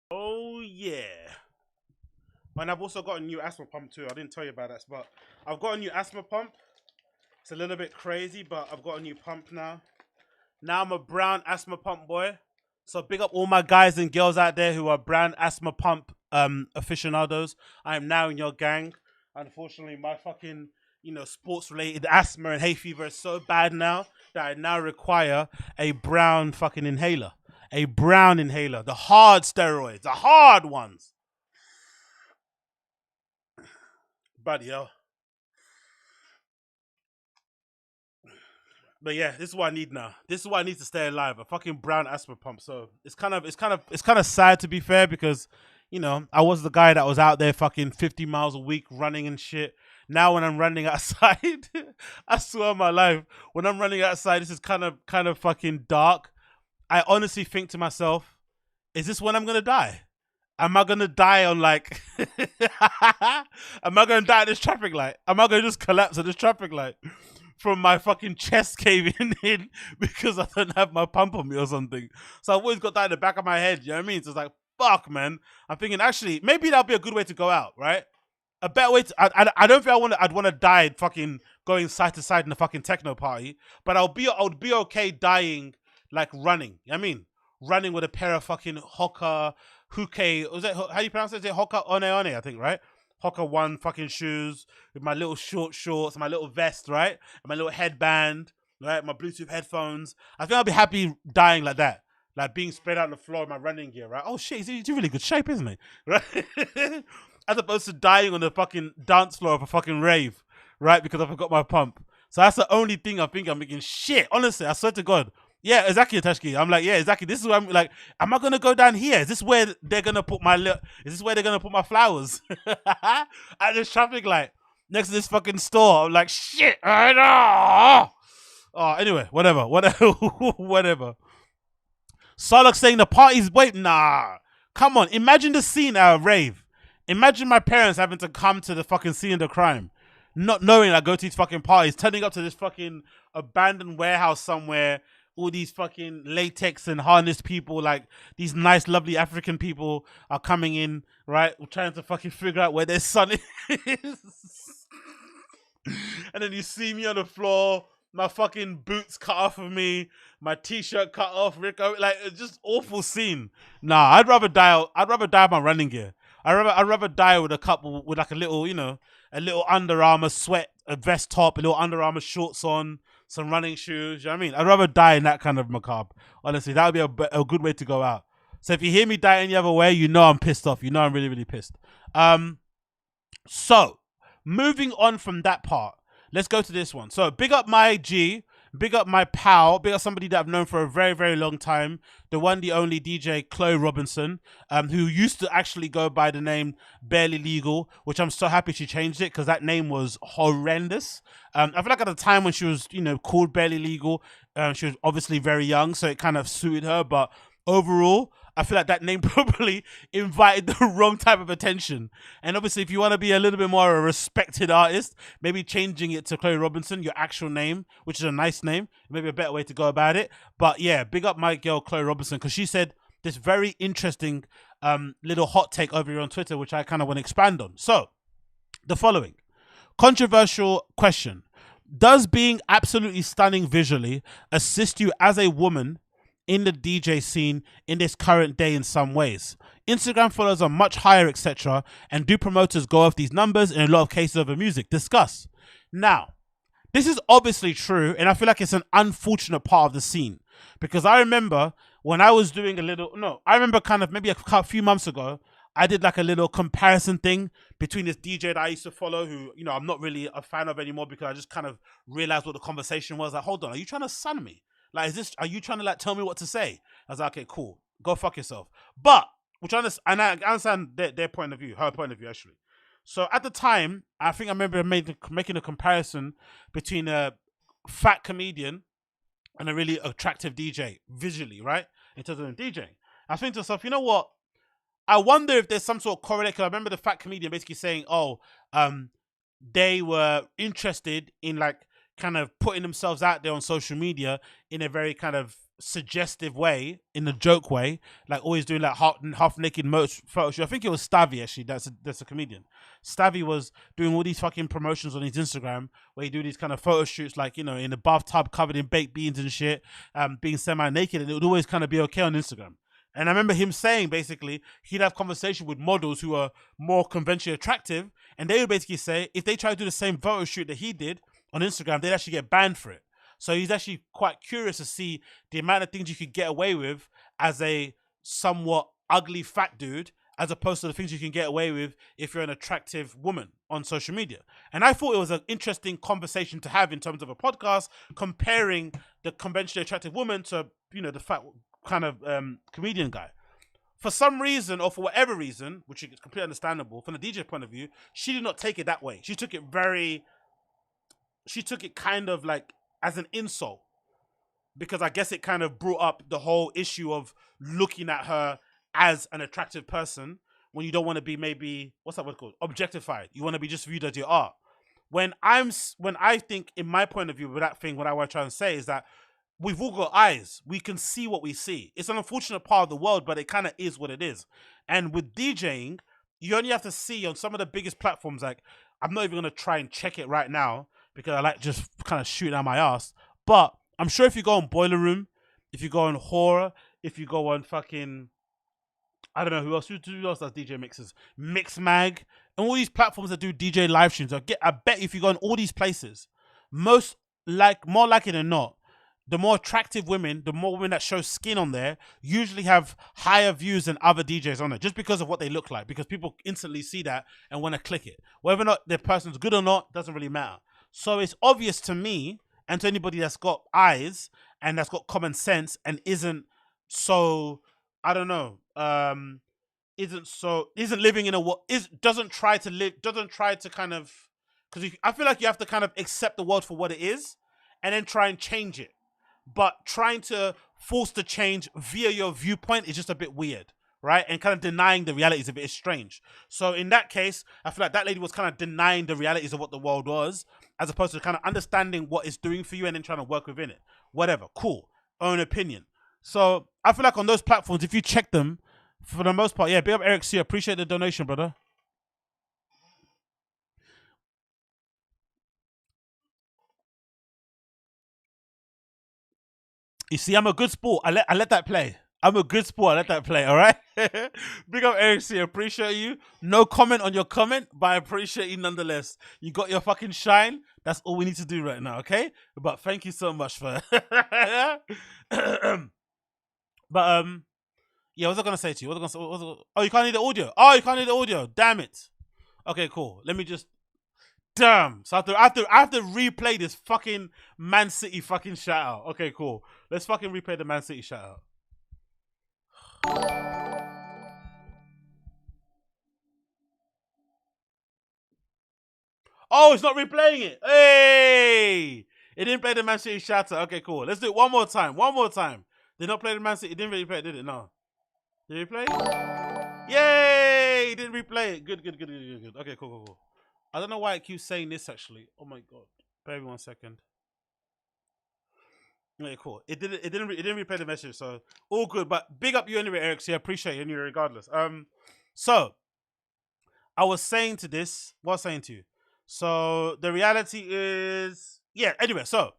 Oh yeah. And I've also got a new asthma pump too. I didn't tell you about that, but I've got a new asthma pump. It's a little bit crazy, but I've got a new pump now. Now I'm a brown asthma pump boy. So big up all my guys and girls out there who are brown asthma pump aficionados. I am now in your gang. Unfortunately, my fucking, sports related asthma and hay fever is so bad now that I now require a brown fucking inhaler. A brown inhaler. The hard steroids. The hard ones. Bloody hell. But yeah, this is what I need now. This is what I need to stay alive. A fucking brown asthma pump. So it's kind of sad, to be fair, because I was the guy that was out there fucking 50 miles a week running and shit. Now when I'm running outside, I swear on my life, when I'm running outside, this is kind of fucking dark. I honestly think to myself, is this when I'm gonna die? Am I gonna die on like am I gonna die at this traffic light? Am I gonna just collapse at this traffic light from my fucking chest caving in because I don't have my pump on me or something? So I've always got that in the back of my head, you know what I mean? So it's like, fuck, man. I'm thinking, actually, maybe that'll be a good way to go out, right? A better way to, I don't think I'd want to die fucking going side to side in a fucking techno party, but I would be okay dying like running. You know what I mean? Running with a pair of fucking Hoka, was that, how do you pronounce it? Is it Hoka One, I think, right? Hoka One fucking shoes with my little short shorts, my little vest, right? And my little headband, right? My Bluetooth headphones. I think I'll be happy dying like that. Like being spread out on the floor in my running gear, right? Oh shit, he's in really good shape, isn't he? Right? As opposed to dying on the fucking dance floor of a fucking rave, right? Because I forgot my pump. So that's the only thing I think I'm making shit. Honestly, I swear to God. Yeah, exactly, Tashki. I'm like, yeah, exactly. This is where I'm like, am I gonna go down here? Is this where they're gonna put is this where they're gonna put my flowers? At this traffic light next to this fucking store. I'm like, shit, I know. Oh, anyway, whatever. Whatever. Solok saying the party's nah. Come on, imagine the scene at a rave. Imagine my parents having to come to the fucking scene of the crime, not knowing I go to these fucking parties, turning up to this fucking abandoned warehouse somewhere. All these fucking latex and harnessed people, like these nice, lovely African people, are coming in, right? Trying to fucking figure out where their son is. And then you see me on the floor, my fucking boots cut off of me, my t-shirt cut off, Rico, like it's just awful scene. Nah, I'd rather die in my running gear. I'd rather die with like a little, a little Under Armour sweat, a vest top, a little Under Armour shorts on, some running shoes. You know what I mean? I'd rather die in that kind of macabre. Honestly, that would be a good way to go out. So if you hear me die any other way, I'm pissed off. I'm really, really pissed. So moving on from that part, let's go to this one. So big up my G, big up my pal, big up somebody that I've known for a very, very long time, the one, the only DJ Chloe Robinson, who used to actually go by the name Barely Legal, which I'm so happy she changed it because that name was horrendous. I feel like at the time when she was, called Barely Legal, she was obviously very young, so it kind of suited her, but overall, I feel like that name probably invited the wrong type of attention. And obviously, if you want to be a little bit more a respected artist, maybe changing it to Chloe Robinson, your actual name, which is a nice name, maybe a better way to go about it. But yeah, big up my girl Chloe Robinson, because she said this very interesting little hot take over here on Twitter, which I kind of want to expand on. So, the following controversial question: does being absolutely stunning visually assist you as a woman in the DJ scene in this current day in some ways? Instagram followers are much higher, etc. And do promoters go off these numbers in a lot of cases over music? Discuss. Now, this is obviously true, and I feel like it's an unfortunate part of the scene. Because I remember when I was doing I remember kind of maybe a few months ago, I did like a little comparison thing between this DJ that I used to follow, who, I'm not really a fan of anymore, because I just kind of realized what the conversation was. Like, hold on, are you trying to sun me? Like, are you trying to like tell me what to say? I was like, okay, cool. Go fuck yourself. But, and I understand their point of view, her point of view, actually. So at the time, I think I remember making a comparison between a fat comedian and a really attractive DJ visually, right? In terms of DJing. I think to myself, you know what? I wonder if there's some sort of correlation. I remember the fat comedian basically saying, they were interested in like kind of putting themselves out there on social media in a very kind of suggestive way, in a joke way, like always doing like half naked photo shoot. I think it was Stavy, actually. That's a comedian. Stavy was doing all these fucking promotions on his Instagram where he do these kind of photo shoots, like, in a bathtub covered in baked beans and shit, being semi-naked, and it would always kind of be okay on Instagram. And I remember him saying, basically, he'd have conversation with models who are more conventionally attractive, and they would basically say if they try to do the same photo shoot that he did on Instagram, they'd actually get banned for it. So he's actually quite curious to see the amount of things you could get away with as a somewhat ugly fat dude, as opposed to the things you can get away with if you're an attractive woman on social media. And I thought it was an interesting conversation to have in terms of a podcast, comparing the conventionally attractive woman to, the fat kind of comedian guy. For some reason, or for whatever reason, which is completely understandable from the DJ point of view, she did not take it that way. She took it kind of like as an insult, because I guess it kind of brought up the whole issue of looking at her as an attractive person when you don't want to be, maybe, what's that word called? Objectified. You want to be just viewed as your art. When I think, in my point of view with that thing, what I was trying to say is that we've all got eyes. We can see what we see. It's an unfortunate part of the world, but it kind of is what it is. And with DJing, you only have to see on some of the biggest platforms, like, I'm not even going to try and check it right now because I like just kind of shooting out my ass. But I'm sure if you go on Boiler Room, if you go on Horror, if you go on fucking, I don't know who else does DJ mixes, Mixmag, and all these platforms that do DJ live streams. I bet if you go on all these places, more likely than not, the more attractive women, the more women that show skin on there, usually have higher views than other DJs on it, just because of what they look like, because people instantly see that and want to click it. Whether or not the person's good or not doesn't really matter. So it's obvious to me, and to anybody that's got eyes and that's got common sense and isn't so, I don't know, isn't living in doesn't try to kind of, because I feel like you have to kind of accept the world for what it is and then try and change it. But trying to force the change via your viewpoint is just a bit weird, right? And kind of denying the realities of it is strange. So in that case, I feel like that lady was kind of denying the realities of what the world was, as opposed to kind of understanding what it's doing for you and then trying to work within it. Whatever, cool, own opinion. So I feel like on those platforms, if you check them, for the most part, yeah, big up Eric C. Appreciate the donation, brother. You see, I'm a good sport. I let that play. I'm a good sport. I let that play. All right. Big up Eric C. Appreciate you. No comment on your comment, but I appreciate you nonetheless. You got your fucking shine. That's all we need to do right now. Okay. But thank you so much for. But yeah, what was I gonna say to you? Oh, you can't hear the audio. Oh, you can't hear the audio. Damn it. Okay, cool. Let me just. Damn. So I have to replay this fucking Man City fucking shout out. Okay, cool. Let's fucking replay the Man City shout out. Oh, it's not replaying it. Hey! It didn't play the Man City shout out. Okay, cool. Let's do it one more time. One more time. Did not play the Man City. It didn't really play it, did it? No. Did it replay? Yay! It didn't replay it. Good. Okay, cool. I don't know why it keeps saying this actually. Oh my god. Bear with me 1 second. Okay, cool. It didn't replay the message, so all good. But big up you anyway, Eric. So yeah, appreciate you anyway, regardless. So I was saying to this, what was I saying to you? So the reality is, yeah. Anyway, so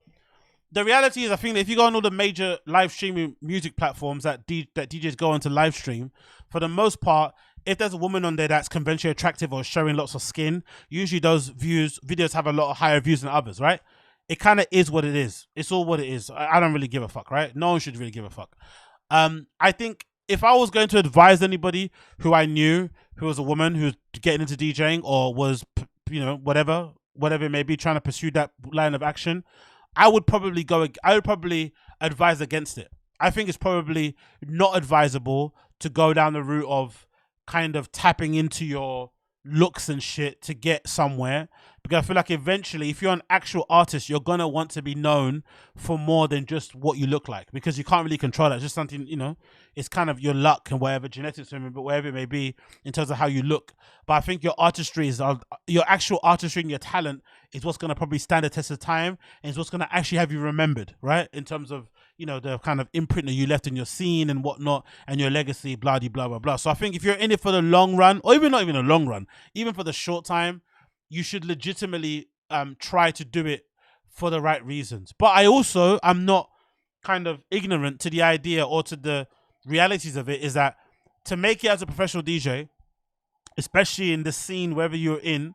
the reality is, I think that if you go on all the major live streaming music platforms that DJs go on to live stream, for the most part, if there's a woman on there that's conventionally attractive or showing lots of skin, usually those videos have a lot of higher views than others, right? It kind of is what it is. It's all what it is. I don't really give a fuck, right? No one should really give a fuck. I think if I was going to advise anybody who I knew who was a woman who's getting into DJing or was, whatever it may be, trying to pursue that line of action, I would probably advise against it. I think it's probably not advisable to go down the route of kind of tapping into your looks and shit to get somewhere, because I feel like eventually if you're an actual artist, you're gonna want to be known for more than just what you look like, because you can't really control that. It's just something, it's kind of your luck and whatever, genetics, but whatever it may be in terms of how you look. But I think your artistry is your actual artistry and your talent is what's going to probably stand the test of time, and is what's going to actually have you remembered, right? In terms of, the kind of imprint that you left in your scene and whatnot, and your legacy, blah, blah, blah, blah. So I think if you're in it for the long run, or even not even a long run, even for the short time, you should legitimately try to do it for the right reasons. But I'm not kind of ignorant to the idea or to the realities of it, is that to make it as a professional DJ, especially in the scene wherever you're in,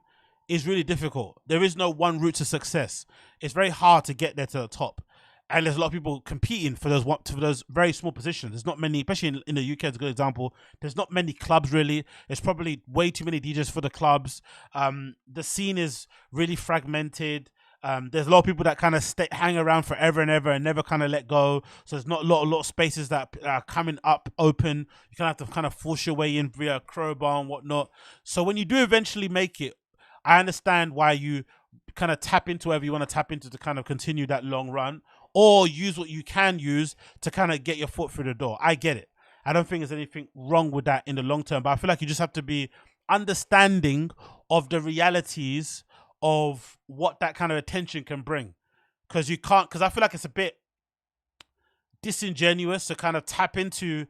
is really difficult. There is no one route to success. It's very hard to get there to the top. And there's a lot of people competing for those very small positions. There's not many, especially in the UK, it's a good example. There's not many clubs really. There's probably way too many DJs for the clubs. The scene is really fragmented. There's a lot of people that kind of hang around forever and ever and never kind of let go. So there's not a lot of spaces that are coming up open. You kind of have to kind of force your way in via crowbar and whatnot. So when you do eventually make it, I understand why you kind of tap into whatever you want to tap into to kind of continue that long run, or use what you can use to kind of get your foot through the door. I get it. I don't think there's anything wrong with that in the long term, but I feel like you just have to be understanding of the realities of what that kind of attention can bring. Because I feel like it's a bit disingenuous to kind of tap into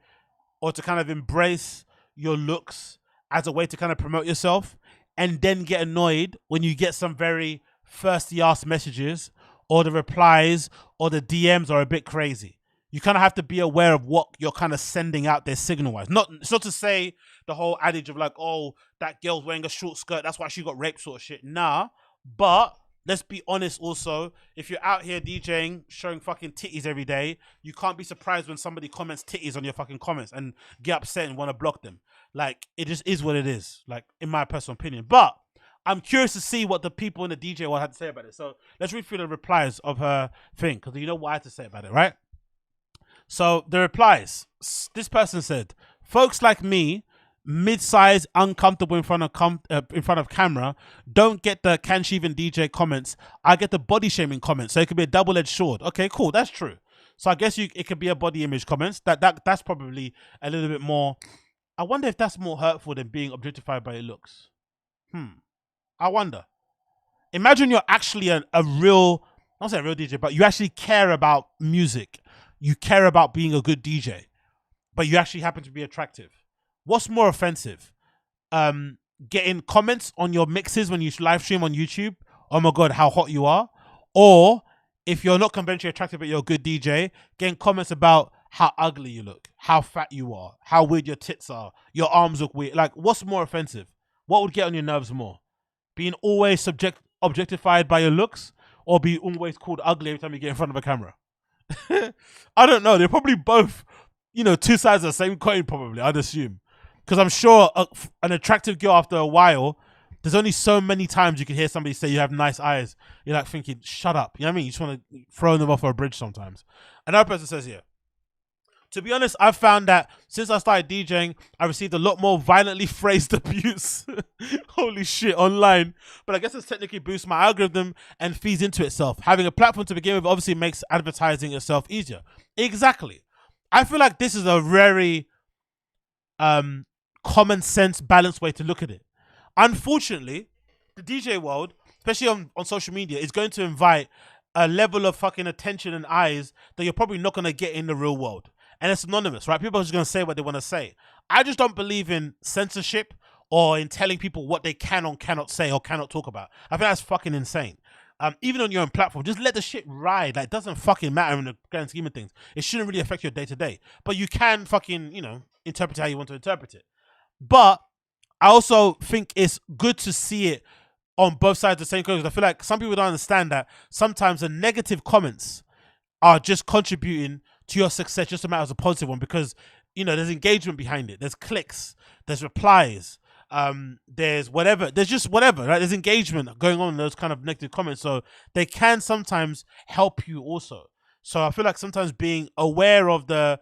or to kind of embrace your looks as a way to kind of promote yourself, and then get annoyed when you get some very thirsty ass messages, or the replies or the DMs are a bit crazy. You kind of have to be aware of what you're kind of sending out there signal wise. It's not to say the whole adage of like, oh, that girl's wearing a short skirt, that's why she got raped sort of shit. Nah, but let's be honest also, if you're out here DJing, showing fucking titties every day, you can't be surprised when somebody comments titties on your fucking comments and get upset and want to block them. Like, it just is what it is, like, in my personal opinion. But I'm curious to see what the people in the DJ world had to say about it. So let's read through the replies of her thing, because you know what I had to say about it, right? So the replies. This person said, "Folks like me, mid-size, uncomfortable in front of camera, don't get the can she even DJ comments. I get the body shaming comments, so it could be a double-edged sword." Okay, cool, that's true. So I guess it could be a body image comments. That's probably a little bit more. I wonder if that's more hurtful than being objectified by your looks. I wonder. Imagine you're actually a real, not say a real DJ, but you actually care about music. You care about being a good DJ, but you actually happen to be attractive. What's more offensive? Getting comments on your mixes when you live stream on YouTube, "Oh my God, how hot you are." Or if you're not conventionally attractive but you're a good DJ, getting comments about how ugly you look, how fat you are, how weird your tits are, your arms look weird. Like, what's more offensive? What would get on your nerves more? Being always objectified by your looks, or be always called ugly every time you get in front of a camera? I don't know. They're probably both, two sides of the same coin, probably, I'd assume. Because I'm sure an attractive girl, after a while, There's only so many times you can hear somebody say you have nice eyes. You're like thinking, shut up. You know what I mean? You just want to throw them off a bridge sometimes. Another person says here, to be honest, I've found that since I started DJing, I received a lot more violently phrased abuse. Holy shit, online. But I guess it's technically boosts my algorithm and feeds into itself. Having a platform to begin with obviously makes advertising itself easier. Exactly. I feel like this is a very common sense, balanced way to look at it. Unfortunately, the DJ world, especially on social media, is going to invite a level of fucking attention and eyes that you're probably not going to get in the real world. And it's anonymous, right? People are just going to say what they want to say. I just don't believe in censorship or in telling people what they can or cannot say or cannot talk about. I think that's fucking insane. Even on your own platform, just let the shit ride. Like, it doesn't fucking matter in the grand scheme of things. It shouldn't really affect your day to day. But you can fucking, interpret it how you want to interpret it. But I also think it's good to see it on both sides of the same coin. I feel like some people don't understand that sometimes the negative comments are just contributing to your success just as much as a positive one, because there's engagement behind it, there's clicks, there's replies, there's whatever, there's just whatever, right? There's engagement going on in those kind of negative comments, so they can sometimes help you also. So I feel like sometimes being aware of the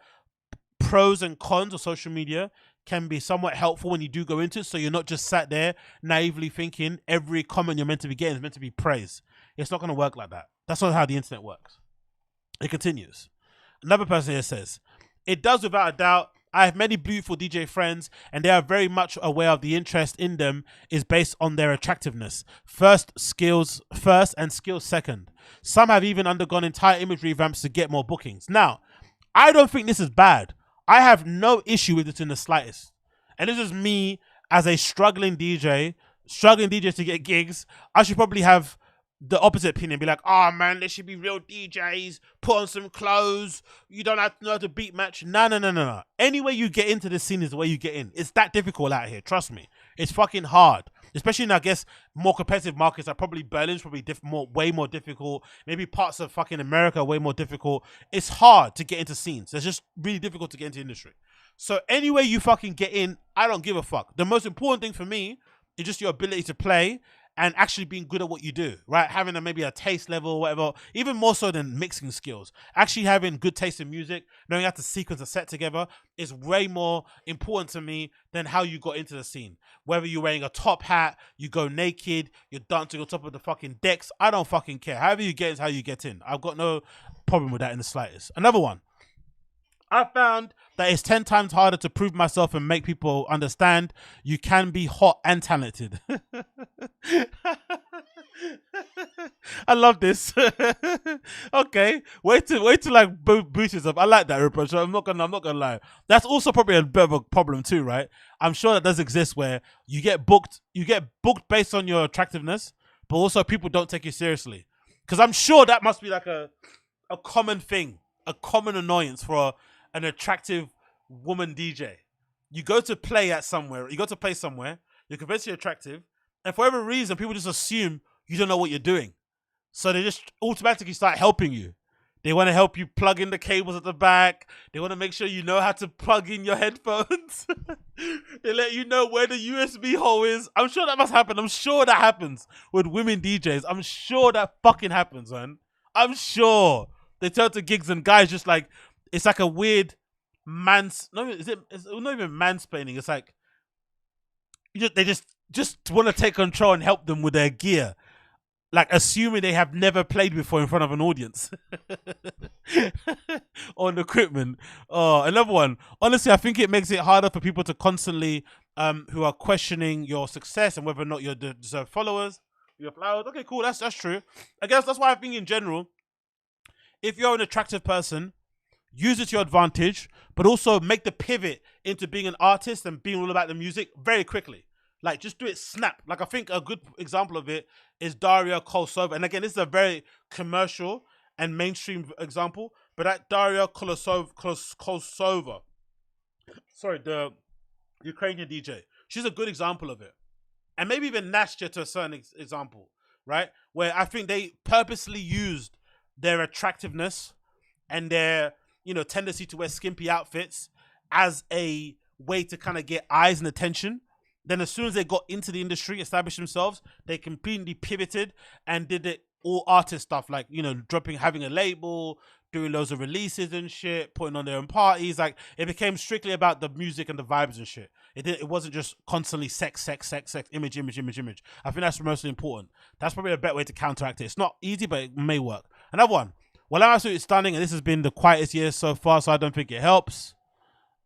pros and cons of social media can be somewhat helpful when you do go into it, so you're not just sat there naively thinking every comment you're meant to be getting is meant to be praise. It's not going to work like that. That's not how the internet works. It continues. Another person here says, it does without a doubt. I have many beautiful DJ friends, and they are very much aware of the interest in them is based on their attractiveness. Skills first and skills second. Some have even undergone entire image revamps to get more bookings. Now, I don't think this is bad. I have no issue with it in the slightest. And this is me as a struggling DJ to get gigs. I should probably have the opposite opinion, be like, oh man, there should be real DJs, put on some clothes, you don't have to know how to beat match. No. Any way you get into this scene is the way you get in. It's that difficult out here, trust me. It's fucking hard. Especially in, I guess, more competitive markets, like probably Berlin's probably way more difficult. Maybe parts of fucking America are way more difficult. It's hard to get into scenes. It's just really difficult to get into the industry. So any way you fucking get in, I don't give a fuck. The most important thing for me is just your ability to play and actually being good at what you do, right? Having maybe a taste level or whatever, even more so than mixing skills. Actually having good taste in music, knowing how to sequence a set together is way more important to me than how you got into the scene. Whether you're wearing a top hat, you go naked, you're dancing on top of the fucking decks, I don't fucking care. However you get is how you get in. I've got no problem with that in the slightest. Another one. I found that it's 10 times harder to prove myself and make people understand you can be hot and talented. I love this. Okay, wait to like boost yourself. I like that reproach. I'm not gonna lie. That's also probably a bit of a problem too, right? I'm sure that does exist where you get booked based on your attractiveness, but also people don't take you seriously. Because I'm sure that must be like a common thing, a common annoyance for an attractive woman DJ. You go to play somewhere, you're convinced you're attractive, and for whatever reason, people just assume you don't know what you're doing. So they just automatically start helping you. They want to help you plug in the cables at the back. They want to make sure you know how to plug in your headphones. They let you know where the USB hole is. I'm sure that must happen. I'm sure that happens with women DJs. I'm sure that fucking happens, man. I'm sure. They turn to gigs and guys just like, it's like a weird it's not even mansplaining. It's like they just want to take control and help them with their gear, like assuming they have never played before in front of an audience on equipment. Oh, another one. Honestly, I think it makes it harder for people to constantly who are questioning your success and whether or not you deserve followers, your flowers. Okay, cool. That's true. I guess that's why I think in general, if you're an attractive person, use it to your advantage, but also make the pivot into being an artist and being all about the music very quickly. Like, just do it snap. Like, I think a good example of it is Daria Kolosova. And again, this is a very commercial and mainstream example, but that Daria Kolosova, sorry, the Ukrainian DJ, she's a good example of it. And maybe even Nastya to a certain example, right? Where I think they purposely used their attractiveness and their tendency to wear skimpy outfits as a way to kind of get eyes and attention. Then as soon as they got into the industry, established themselves, they completely pivoted and did it all artist stuff, like, you know, dropping, having a label, doing loads of releases and shit, putting on their own parties. Like, it became strictly about the music and the vibes and shit. It wasn't just constantly sex, sex, sex, sex, image, image, image, image. I think that's mostly important. That's probably a better way to counteract it. It's not easy, but it may work. Another one. Well, I'm absolutely stunning, and this has been the quietest year so far, so I don't think it helps.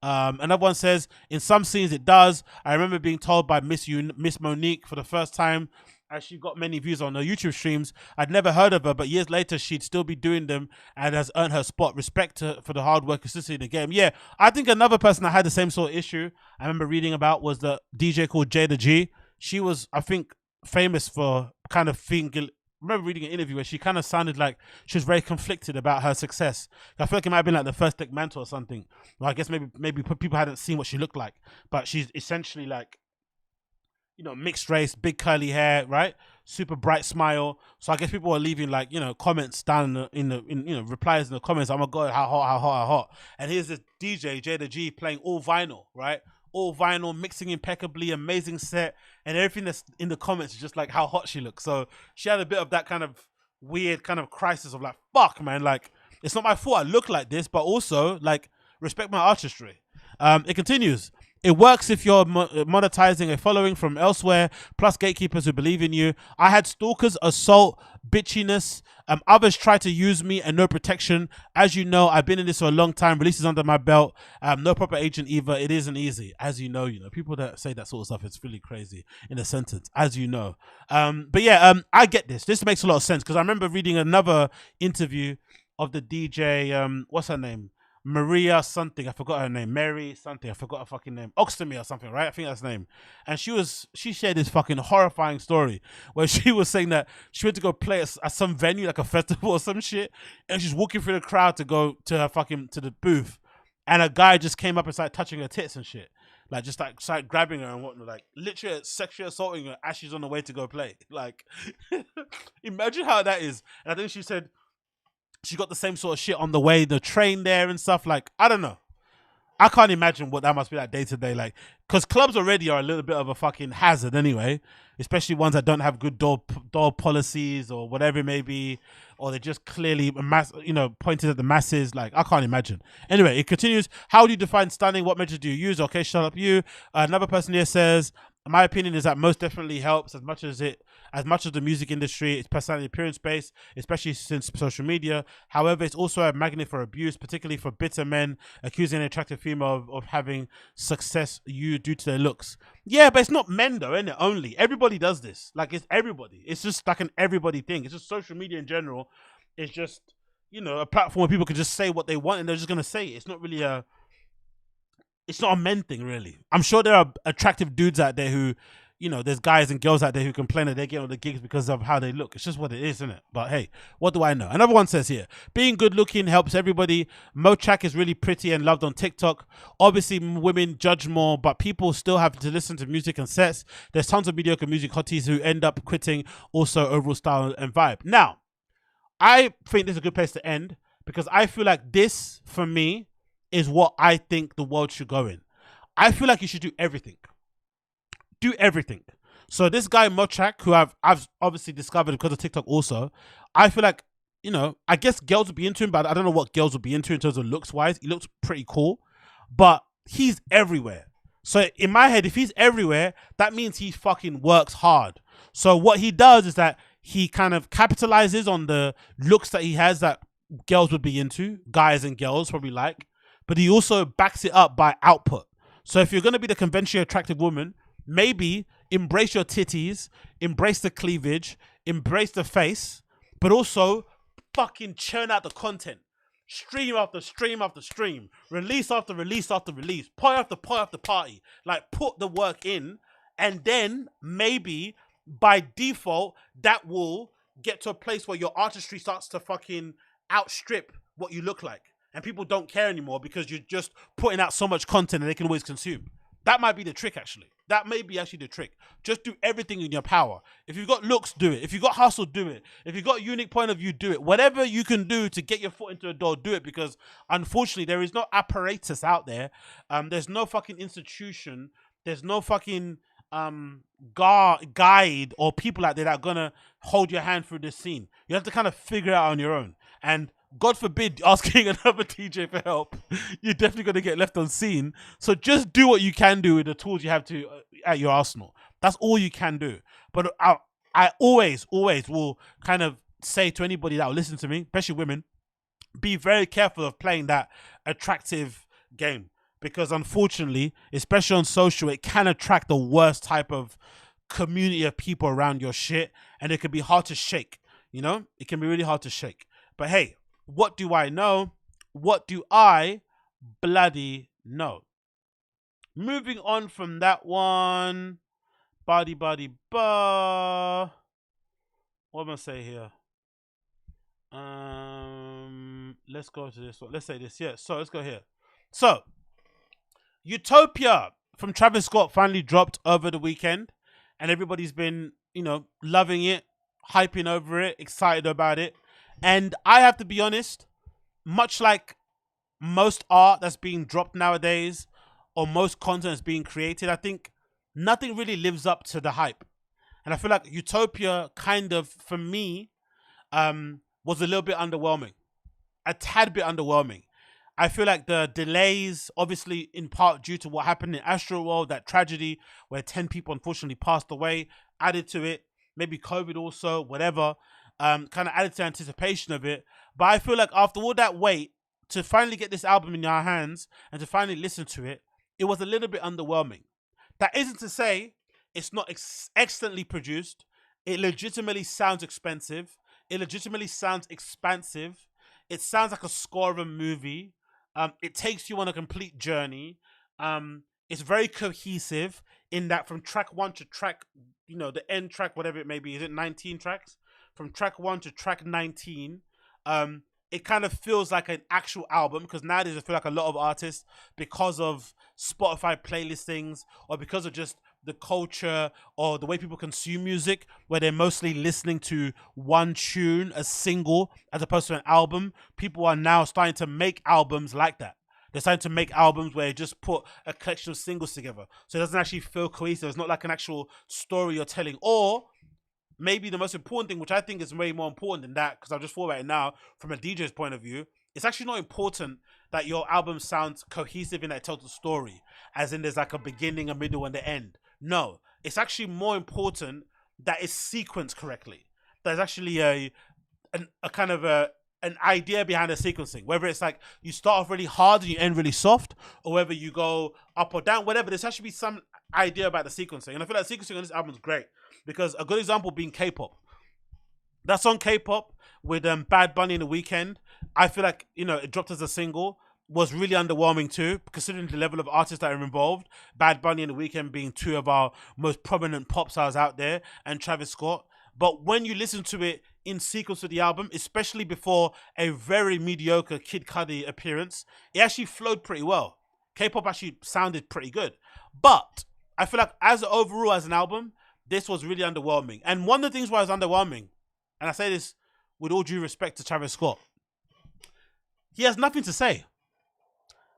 Another one says, in some scenes it does. I remember being told by Miss Monique for the first time, as she got many views on her YouTube streams. I'd never heard of her, but years later she'd still be doing them and has earned her spot. Respect to, for the hard work, consistency in the game. Yeah, I think another person that had the same sort of issue I remember reading about was the DJ called Jada G. She was, I think, famous for kind of thinking. I remember reading an interview where she kind of sounded like she was very conflicted about her success. I feel like it might have been like the first Dick Mantle or something. Well, I guess maybe people hadn't seen what she looked like, but she's essentially like, you know, mixed race, big curly hair, right? Super bright smile. So I guess people are leaving, like, you know, comments down in you know, replies in the comments. Oh my god, how hot, how hot, how hot. And here's this DJ Jada G playing all vinyl, right? All vinyl, mixing impeccably, amazing set, and everything that's in the comments is just like how hot she looks. So she had a bit of that kind of weird kind of crisis of like, fuck, man, like, it's not my fault I look like this, but also, like, respect my artistry. It continues. It works if you're monetizing a following from elsewhere, plus gatekeepers who believe in you. I had stalkers, assault, bitchiness. Others try to use me and no protection. As you know, I've been in this for a long time. Releases under my belt. No proper agent either. It isn't easy. As you know, people that say that sort of stuff, it's really crazy in a sentence. As you know. But yeah, I get this. This makes a lot of sense because I remember reading another interview of the DJ, what's her name? Maria something, I forgot her name. Mary something, I forgot her fucking name. Oxtomy or something, right? I think that's her name. And she shared this fucking horrifying story where she was saying that she went to go play at some venue, like a festival or some shit, and she's walking through the crowd to go to her to the booth, and a guy just came up and started touching her tits and shit. Like, just like started grabbing her and whatnot, like literally sexually assaulting her as she's on the way to go play. Like, imagine how that is. And I think she said she got the same sort of shit on the way, the train there and stuff. Like, I don't know. I can't imagine what that must be like day to day. Like, because clubs already are a little bit of a fucking hazard anyway, especially ones that don't have good door policies or whatever it may be, or they're just clearly pointed at the masses. Like, I can't imagine. Anyway, it continues. How do you define stunning? What measures do you use? Okay, shut up you. Another person here says, my opinion is that most definitely helps as much as the music industry, it's personality appearance based, especially since social media. However, it's also a magnet for abuse, particularly for bitter men accusing an attractive female of having success due to their looks. Yeah, but it's not men though, isn't it? Only. Everybody does this. Like, it's everybody. It's just like an everybody thing. It's just social media in general. It's just, a platform where people can just say what they want and they're just going to say it. It's not really it's not a men thing, really. I'm sure there are attractive dudes out there who, there's guys and girls out there who complain that they get on the gigs because of how they look. It's just what it is, isn't it? But hey, what do I know? Another one says here, being good looking helps everybody. Mochak is really pretty and loved on TikTok. Obviously, women judge more, but people still have to listen to music and sets. There's tons of mediocre music hotties who end up quitting also overall style and vibe. Now, I think this is a good place to end because I feel like this, for me, is what I think the world should go in. I feel like you should do everything. Do everything. So this guy Mochak, who I've obviously discovered because of TikTok also, I feel like, I guess girls would be into him, but I don't know what girls would be into in terms of looks wise. He looks pretty cool, but he's everywhere. So in my head, if he's everywhere, that means he fucking works hard. So what he does is that he kind of capitalizes on the looks that he has that girls would be into, guys and girls probably like, but he also backs it up by output. So if you're going to be the conventionally attractive woman, maybe embrace your titties, embrace the cleavage, embrace the face, but also fucking churn out the content. Stream after stream after stream. Release after release after release. Party after party after party. Like, put the work in, and then maybe by default, that will get to a place where your artistry starts to fucking outstrip what you look like. And people don't care anymore because you're just putting out so much content that they can always consume. That might be the trick, actually. That may be actually the trick. Just do everything in your power. If you've got looks, do it. If you've got hustle, do it. If you've got a unique point of view, do it. Whatever you can do to get your foot into the door, do it. Because unfortunately, there is no apparatus out there. There's no fucking institution. There's no fucking guide or people out there that are gonna hold your hand through this scene. You have to kind of figure it out on your own. And God forbid asking another DJ for help, you're definitely gonna get left unseen. So just do what you can do with the tools you have to at your arsenal. That's all you can do. But I always will kind of say to anybody that will listen to me, especially women, be very careful of playing that attractive game, because unfortunately, especially on social, it can attract the worst type of community of people around your shit, and it can be hard to shake. You know, it can be really hard to shake. But hey, what do I know? What do I bloody know? Moving on from that one, What am I say here? Let's go to this one. Let's say this. Yeah. So let's go here. So, Utopia from Travis Scott finally dropped over the weekend, and everybody's been, loving it, hyping over it, excited about it. And I have to be honest, much like most art that's being dropped nowadays, or most content that's being created, I think nothing really lives up to the hype. And I feel like Utopia kind of, for me, was a little bit underwhelming. A tad bit underwhelming. I feel like the delays, obviously in part due to what happened in Astroworld, that tragedy where 10 people unfortunately passed away, added to it. Maybe COVID also, whatever, kind of added to anticipation of it. But I feel like after all that wait, to finally get this album in our hands and to finally listen to it, it was a little bit underwhelming. That isn't to say it's not excellently produced. It legitimately sounds expensive. It legitimately sounds expansive. It sounds like a score of a movie. It takes you on a complete journey. It's very cohesive in that from track 1 to track, the end track, whatever it may be. Is it 19 tracks? From track 1 to track 19, it kind of feels like an actual album, because nowadays I feel like a lot of artists, because of Spotify playlistings or because of just the culture or the way people consume music, where they're mostly listening to one tune, a single, as opposed to an album, people are now starting to make albums like that. They're starting to make albums where they just put a collection of singles together. So it doesn't actually feel cohesive. It's not like an actual story you're telling. Or maybe the most important thing, which I think is way more important than that, because I've just thought about it now from a DJ's point of view, it's actually not important that your album sounds cohesive in that it tells a story, as in there's like a beginning, a middle, and the end. No, it's actually more important that it's sequenced correctly. There's actually a kind of an idea behind the sequencing, whether it's like you start off really hard and you end really soft, or whether you go up or down, whatever. There's actually some idea about the sequencing, and I feel like sequencing on this album is great, because a good example being K-pop. That song K-pop with Bad Bunny in the Weekend, I feel like, it dropped as a single, was really underwhelming too, considering the level of artists that are involved. Bad Bunny and The Weeknd being two of our most prominent pop stars out there, and Travis Scott. But when you listen to it in sequence with the album, especially before a very mediocre Kid Cudi appearance, it actually flowed pretty well. K-pop actually sounded pretty good. But I feel like overall as an album, this was really underwhelming. And one of the things why it's underwhelming, and I say this with all due respect to Travis Scott, he has nothing to say.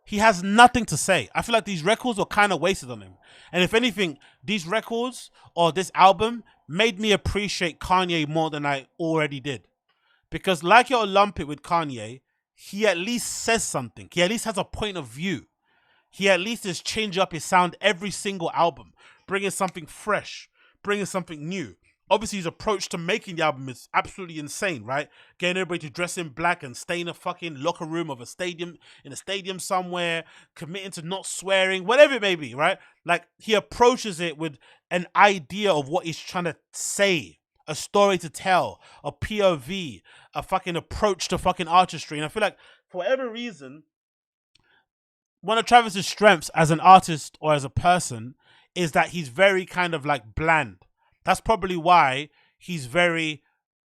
He has nothing to say. I feel like these records were kind of wasted on him. And if anything, these records or this album made me appreciate Kanye more than I already did. Because like your lump it with Kanye, he at least says something. He at least has a point of view. He at least is changing up his sound every single album, bringing something fresh, bringing something new. Obviously, his approach to making the album is absolutely insane, right? Getting everybody to dress in black and stay in a fucking locker room of a stadium, in a stadium somewhere, committing to not swearing, whatever it may be, right? Like, he approaches it with an idea of what he's trying to say, a story to tell, a POV, a fucking approach to fucking artistry. And I feel like, for whatever reason, one of Travis's strengths as an artist or as a person is that he's very kind of like bland. That's probably why he's very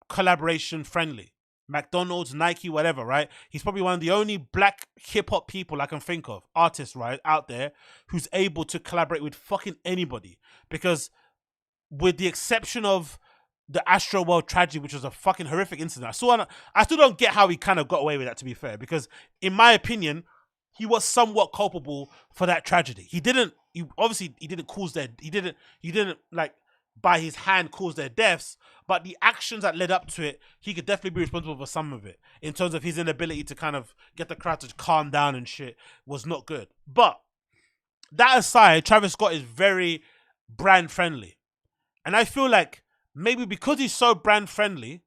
collaboration friendly. McDonald's, Nike, whatever, right? He's probably one of the only black hip hop people I can think of, artists, right, out there, who's able to collaborate with fucking anybody. Because with the exception of the Astroworld tragedy, which was a fucking horrific incident, I still don't get how he kind of got away with that, to be fair. Because in my opinion, he was somewhat culpable for that tragedy. He didn't obviously he didn't like by his hand cause their deaths, but the actions that led up to it, he could definitely be responsible for some of it in terms of his inability to kind of get the crowd to calm down and shit was not good. But that aside, Travis Scott is very brand friendly. And I feel like maybe because he's so brand friendly,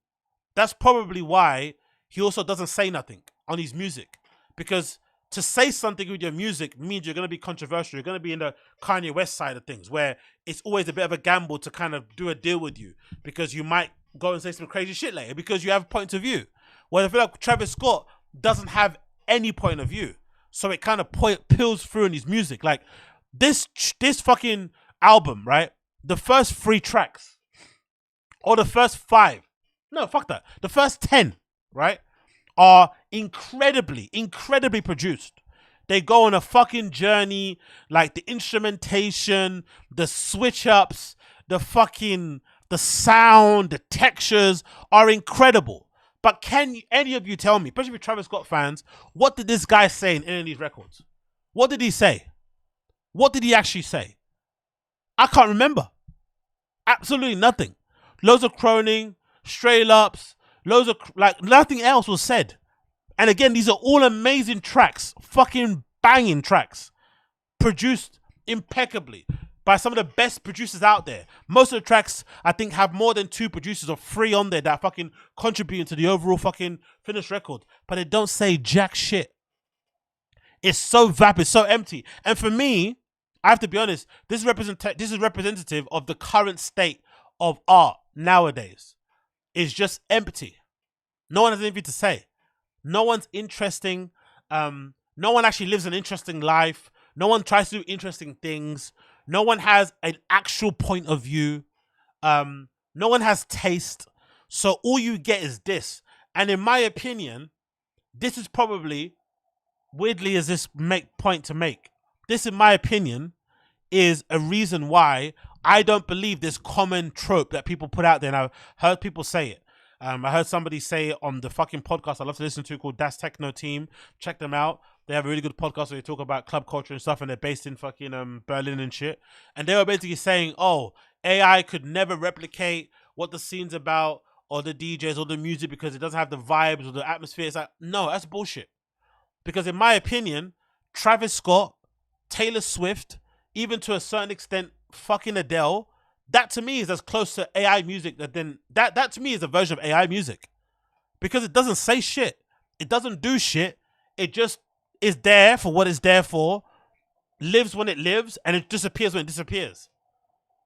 that's probably why he also doesn't say nothing on his music. Because to say something with your music means you're going to be controversial. You're going to be in the Kanye West side of things, where it's always a bit of a gamble to kind of do a deal with you because you might go and say some crazy shit later because you have points of view. Well, I feel like Travis Scott doesn't have any point of view. So it kind of peels through in his music. Like this fucking album, right? The first 3 tracks or the first 5. No, fuck that. The first 10, right? Are incredibly produced. They go on a fucking journey, like the instrumentation, the switch ups, the sound, the textures are incredible. But can any of you tell me, especially with Travis Scott fans, what did this guy say in any of these records? What did he say? What did he actually say? I can't remember. Absolutely nothing. Loads of croning, straight ups, loads of, like, nothing else was said. And again, these are all amazing tracks, fucking banging tracks, produced impeccably by some of the best producers out there. Most of the tracks, I think, have more than 2 producers or 3 on there that fucking contributing to the overall fucking finished record. But they don't say jack shit. It's so vapid, so empty. And for me, I have to be honest, this is representative of the current state of art nowadays. It's just empty. No one has anything to say. No one's interesting. No one actually lives an interesting life. No one tries to do interesting things. No one has an actual point of view. No one has taste. So all you get is this. And in my opinion, this is probably, weirdly as this point to make, this, in my opinion, is a reason why I don't believe this common trope that people put out there. And I've heard people say it. I heard somebody say it on the fucking podcast I love to listen to called That's Techno Team. Check them out. They have a really good podcast where they talk about club culture and stuff, and they're based in fucking Berlin and shit. And they were basically saying, oh, AI could never replicate what the scene's about or the DJs or the music because it doesn't have the vibes or the atmosphere. It's like, no, that's bullshit. Because in my opinion, Travis Scott, Taylor Swift, even to a certain extent, fucking Adele, that to me is as close to AI music that to me is a version of AI music. Because it doesn't say shit. It doesn't do shit. It just is there for what it's there for, lives when it lives, and it disappears when it disappears.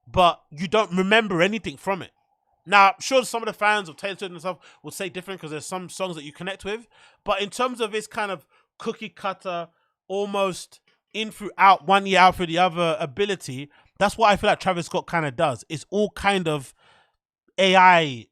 But you don't remember anything from it. Now, I'm sure some of the fans of Taylor Swift and stuff will say different because there's some songs that you connect with. But in terms of its kind of cookie cutter, almost in through out, 1 year out through the other ability, that's what I feel like Travis Scott kind of does. It's all kind of AI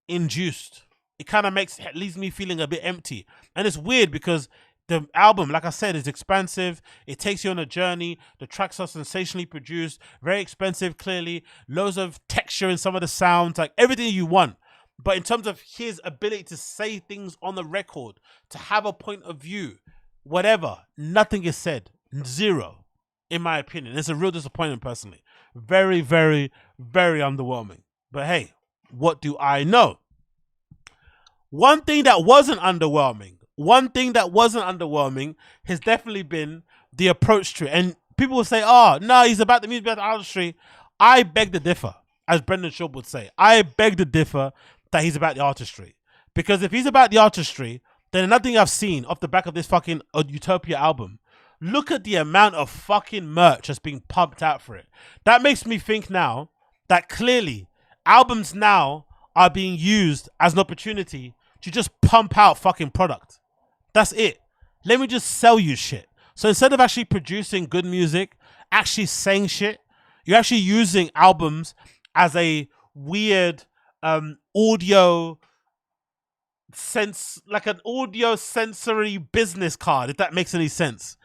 induced. It kind of leaves me feeling a bit empty. And it's weird because the album, like I said, is expansive. It takes you on a journey. The tracks are sensationally produced, very expensive, clearly. Loads of texture in some of the sounds, like everything you want. But in terms of his ability to say things on the record, to have a point of view, whatever, nothing is said. Zero, in my opinion. It's a real disappointment, personally. Very, very, very underwhelming. But hey, what do I know? One thing that wasn't underwhelming has definitely been the approach to it. And people will say, oh, no, he's about the music, about the artistry. I beg to differ, as Brendan Schaub would say. I beg to differ that he's about the artistry. Because if he's about the artistry, then nothing I've seen off the back of this fucking UTOPIA album. Look at the amount of fucking merch that's being pumped out for it. That makes me think now that clearly albums now are being used as an opportunity to just pump out fucking product. That's it. Let me just sell you shit. So instead of actually producing good music, actually saying shit, you're actually using albums as a weird audio sense, like an audio sensory business card, if that makes any sense.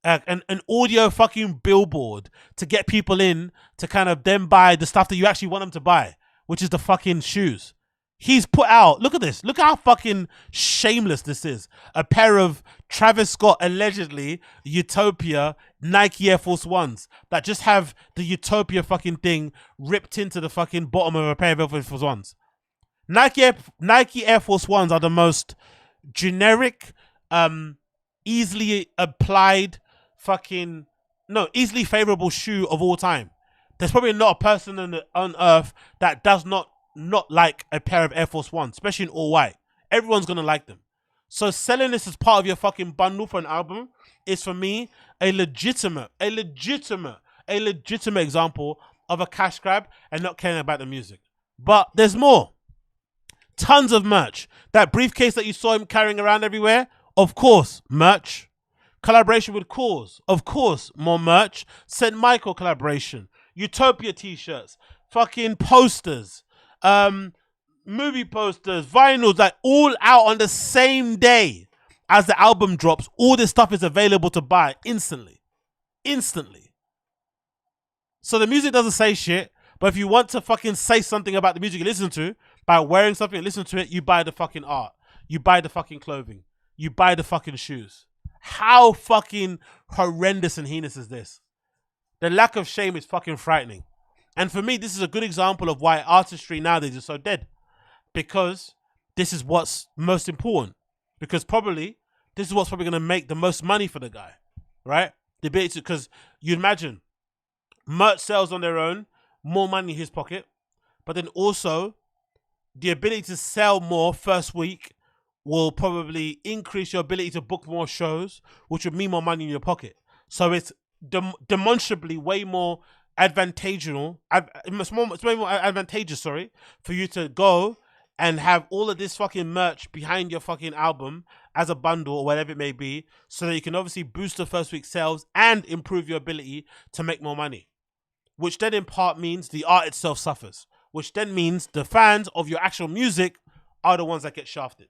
An audio fucking billboard to get people in to kind of then buy the stuff that you actually want them to buy, which is the fucking shoes. He's put out, look at this, look how fucking shameless this is. A pair of Travis Scott allegedly Utopia Nike Air Force Ones that just have the Utopia fucking thing ripped into the fucking bottom of a pair of Air Force Ones. Nike Air Force Ones are the most generic, easily applied fucking, no, easily favorable shoe of all time. There's probably not a person on earth that does not like a pair of Air Force Ones, especially in all white. Everyone's gonna like them. So selling this as part of your fucking bundle for an album is, for me, a legitimate example of a cash grab and not caring about the music. But there's more. Tons of merch. That briefcase that you saw him carrying around everywhere, of course, merch. Collaboration with Cause, of course, more merch. St. Michael collaboration. Utopia t-shirts. Fucking posters. Movie posters, vinyls, like all out on the same day as the album drops. All this stuff is available to buy instantly. So the music doesn't say shit, but if you want to fucking say something about the music you listen to by wearing something and listen to it, you buy the fucking art, you buy the fucking clothing, you buy the fucking shoes. How fucking horrendous and heinous is this? The lack of shame is fucking frightening. And for me, this is a good example of why artistry nowadays is so dead. Because this is what's most important. Because this is what's probably going to make the most money for the guy. Right? The ability to, because you imagine, merch sales on their own, more money in his pocket. But then also, the ability to sell more first week will probably increase your ability to book more shows, which would mean more money in your pocket. So it's demonstrably way more advantageous, for you to go and have all of this fucking merch behind your fucking album as a bundle or whatever it may be, so that you can obviously boost the first week sales and improve your ability to make more money, which then in part means the art itself suffers, which then means the fans of your actual music are the ones that get shafted.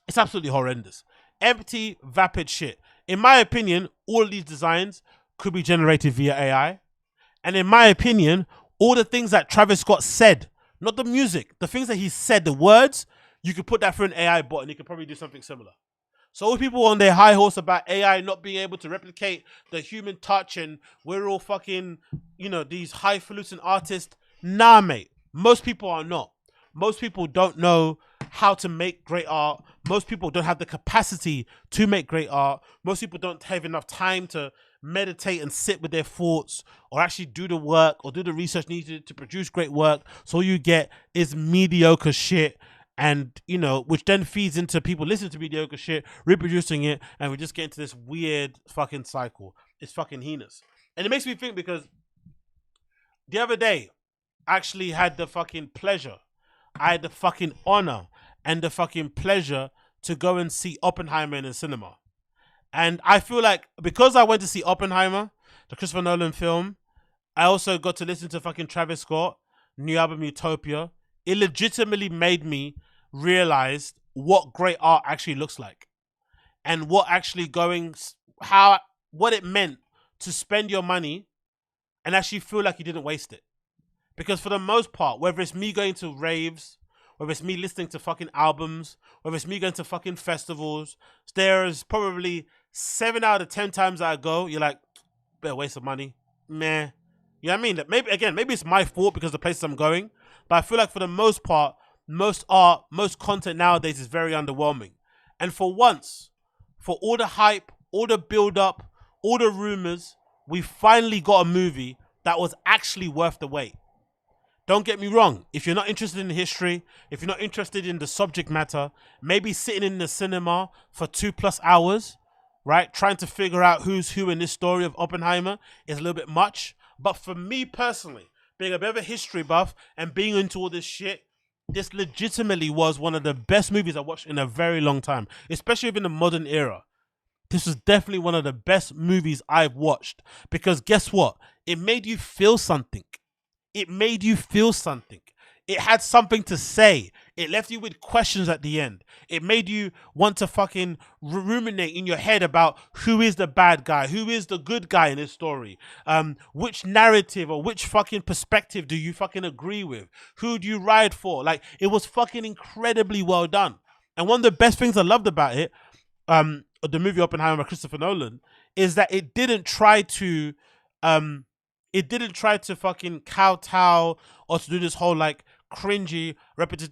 It's absolutely horrendous. Empty, vapid shit. In my opinion, all of these designs could be generated via AI. And in my opinion, all the things that Travis Scott said, not the music, the things that he said, the words, you could put that through an AI bot and he could probably do something similar. So all people on their high horse about AI not being able to replicate the human touch and we're all fucking, these highfalutin artists. Nah, mate. Most people are not. Most people don't know how to make great art. Most people don't have the capacity to make great art. Most people don't have enough time to meditate and sit with their thoughts or actually do the work or do the research needed to produce great work. So all you get is mediocre shit, and which then feeds into people listening to mediocre shit, reproducing it, and we just get into this weird fucking cycle. It's fucking heinous. And it makes me think, because the other day I actually had the fucking pleasure, I had the fucking honor and the fucking pleasure to go and see Oppenheimer in the cinema. And I feel like because I went to see Oppenheimer, the Christopher Nolan film, I also got to listen to fucking Travis Scott, new album Utopia. It legitimately made me realize what great art actually looks like. And what actually what it meant to spend your money and actually feel like you didn't waste it. Because for the most part, whether it's me going to raves, whether it's me listening to fucking albums, whether it's me going to fucking festivals, there's probably 7 out of 10 times I go, you're like, better waste of money. Meh. You know what I mean? Maybe it's my fault because of the places I'm going, but I feel like for the most part, most art, most content nowadays is very underwhelming. And for once, for all the hype, all the build-up, all the rumors, we finally got a movie that was actually worth the wait. Don't get me wrong. If you're not interested in the history, if you're not interested in the subject matter, maybe sitting in the cinema for 2+ hours, right, trying to figure out who's who in this story of Oppenheimer is a little bit much. But for me personally, being a bit of a history buff and being into all this shit, this legitimately was one of the best movies I watched in a very long time, especially in the modern era. This was definitely one of the best movies I've watched, because guess what? It made you feel something. It made you feel something. It had something to say. It left you with questions at the end. It made you want to fucking ruminate in your head about who is the bad guy, who is the good guy in this story. Which narrative or which fucking perspective do you fucking agree with? Who do you ride for? Like, it was fucking incredibly well done. And one of the best things I loved about it, the movie Oppenheimer by Christopher Nolan, is that it didn't try to fucking kowtow or to do this whole like cringy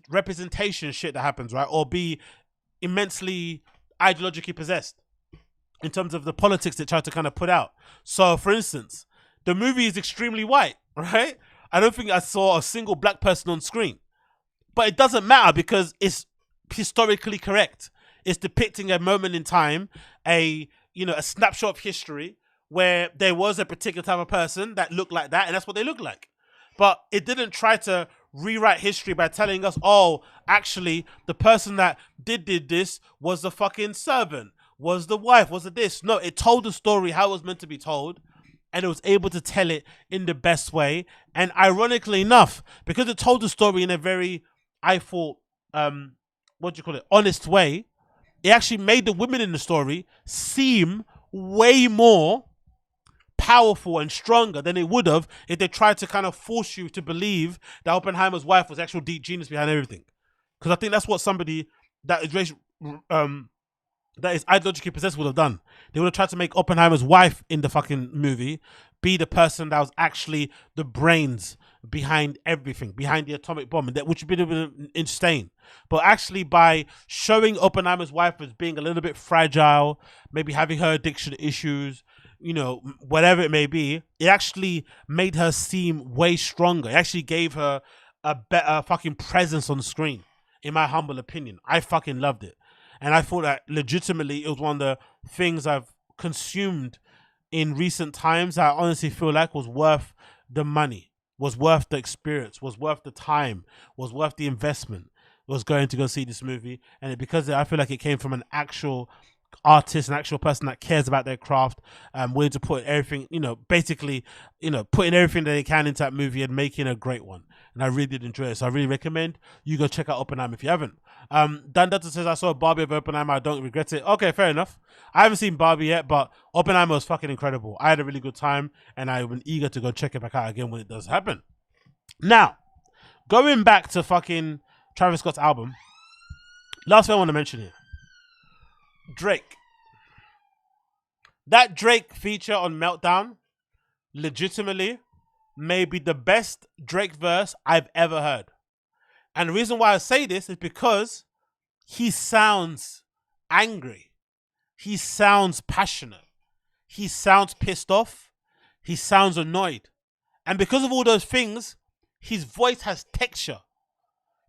representation shit that happens, right? Or be immensely ideologically possessed in terms of the politics it tried to kind of put out. So, for instance, the movie is extremely white, right? I don't think I saw a single black person on screen. But it doesn't matter because it's historically correct. It's depicting a moment in time, a snapshot of history where there was a particular type of person that looked like that, and that's what they look like. But it didn't try to rewrite history by telling us, oh, actually, the person that did this was the fucking servant, was the wife, was the this. No, it told the story how it was meant to be told, and it was able to tell it in the best way. And ironically enough, because it told the story in a very, I thought, honest way, it actually made the women in the story seem way more powerful and stronger than it would have if they tried to kind of force you to believe that Oppenheimer's wife was actual deep genius behind everything. Because I think that's what somebody that is ideologically possessed would have done. They would have tried to make Oppenheimer's wife in the fucking movie be the person that was actually the brains behind everything, behind the atomic bomb, which would have been insane. But actually, by showing Oppenheimer's wife as being a little bit fragile, maybe having her addiction issues, whatever it may be, it actually made her seem way stronger. It actually gave her a better fucking presence on the screen, in my humble opinion. I fucking loved it. And I thought that legitimately it was one of the things I've consumed in recent times that I honestly feel like was worth the money, was worth the experience, was worth the time, was worth the investment, was going to go see this movie. And because I feel like it came from an actual artist, an actual person that cares about their craft, willing to put everything, basically, putting everything that they can into that movie and making a great one. And I really did enjoy it. So I really recommend you go check out Oppenheimer if you haven't. Dan Dutton says, I saw Barbie of Oppenheimer. I don't regret it. Okay, fair enough. I haven't seen Barbie yet, but Oppenheimer was fucking incredible. I had a really good time and I've been eager to go check it back out again when it does happen. Now, going back to fucking Travis Scott's album, last thing I want to mention here. Drake. That Drake feature on Meltdown legitimately may be the best Drake verse I've ever heard. And the reason why I say this is because he sounds angry. He sounds passionate. He sounds pissed off. He sounds annoyed. And because of all those things, his voice has texture.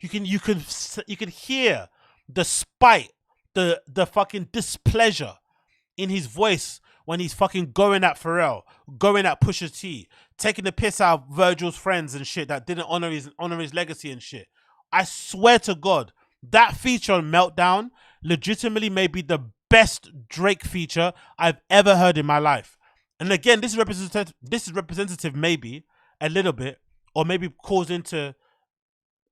You can hear the spite, the fucking displeasure in his voice when he's fucking going at Pharrell, going at Pusha T, taking the piss out of Virgil's friends and shit that didn't honor his legacy and shit. I swear to God, that feature on Meltdown legitimately may be the best Drake feature I've ever heard in my life. And again, this is representative maybe a little bit, or maybe calls into.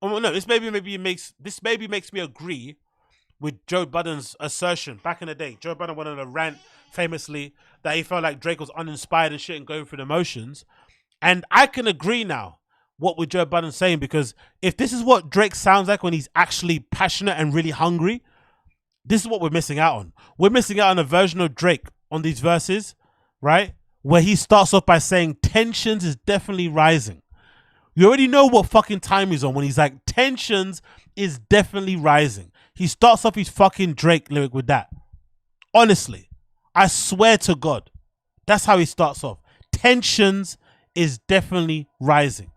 Oh no, this maybe makes me agree with Joe Budden's assertion back in the day. Joe Budden went on a rant famously that he felt like Drake was uninspired and shit and going through the motions. And I can agree now with Joe Budden saying, because if this is what Drake sounds like when he's actually passionate and really hungry, this is what we're missing out on. We're missing out on a version of Drake on these verses, right? Where he starts off by saying tensions is definitely rising. You already know what fucking time he's on when he's like, tensions is definitely rising. He starts off his fucking Drake lyric with that. Honestly, I swear to God, that's how he starts off. Tensions is definitely rising.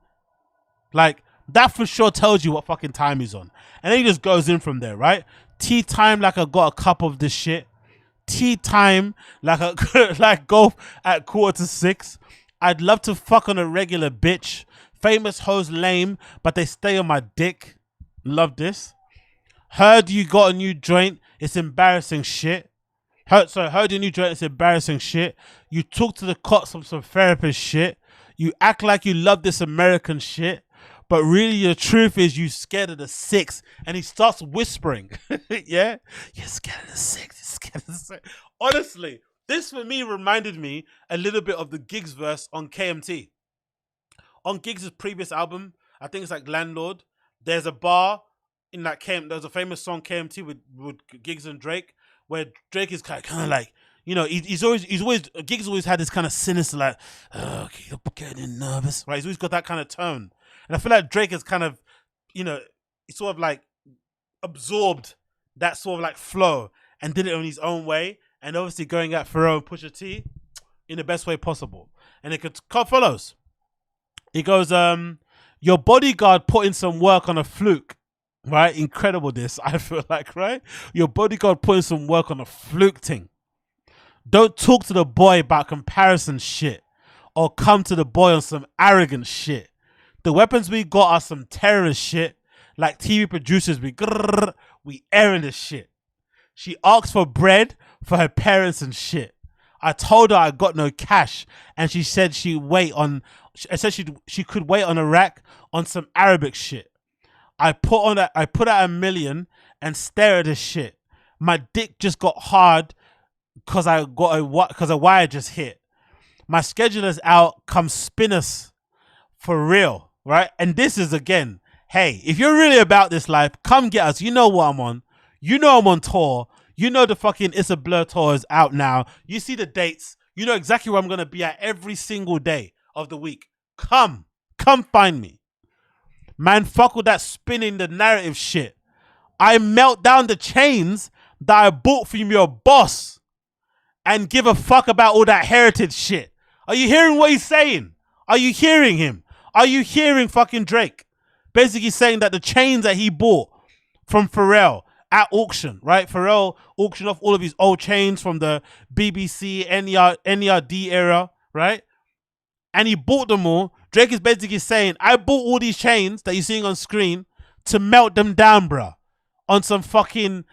Like, that for sure tells you what fucking time he's on. And then he just goes in from there, right? Tea time, like I got a cup of this shit. Tea time, like go at 5:45. I'd love to fuck on a regular bitch. Famous hoes lame, but they stay on my dick. Love this. Heard you got a new joint. It's embarrassing shit. Heard your new joint. It's embarrassing shit. You talk to the cops on some therapist shit. You act like you love this American shit. but really the truth is you scared of the six. And he starts whispering. Yeah, you're scared of the six. You're scared of the six. Honestly, this for me reminded me a little bit of the Giggs verse on KMT. On Giggs' previous album, I think it's like Landlord. There's a bar in that there's a famous song KMT with Giggs and Drake, where Drake is kind of like, he's always Giggs always had this kind of sinister like, okay, you're getting nervous, right? He's always got that kind of tone, and I feel like Drake has kind of, he sort of like absorbed that sort of like flow and did it in his own way, and obviously going at Pharrell and Pusha T in the best way possible. And it could follows. He goes, your bodyguard put in some work on a fluke, right? Incredible this, I feel like, right? Your bodyguard put in some work on a fluke thing. Don't talk to the boy about comparison shit or come to the boy on some arrogant shit. The weapons we got are some terrorist shit. Like TV producers, we airing this shit. She asked for bread for her parents and shit. I told her I got no cash, and she said she could wait on a rack on some Arabic shit. I put out $1 million and stare at this shit. My dick just got hard because a wire just hit. My schedule is out. Come spin us for real, right? And this is again, hey, if you're really about this life, come get us. You know what I'm on. You know I'm on tour. You know the fucking It's a Blur tour is out now. You see the dates. You know exactly where I'm going to be at every single day of the week. Come find me. Man, fuck with that spinning the narrative shit. I melt down the chains that I bought from your boss and give a fuck about all that heritage shit. Are you hearing what he's saying? Are you hearing him? Are you hearing fucking Drake? Basically saying that the chains that he bought from Pharrell at auction, right? Pharrell auctioned off all of his old chains from the BBC, NERD era, right? And he bought them all. Drake is basically saying, I bought all these chains that you're seeing on screen to melt them down, bruh. On some fucking,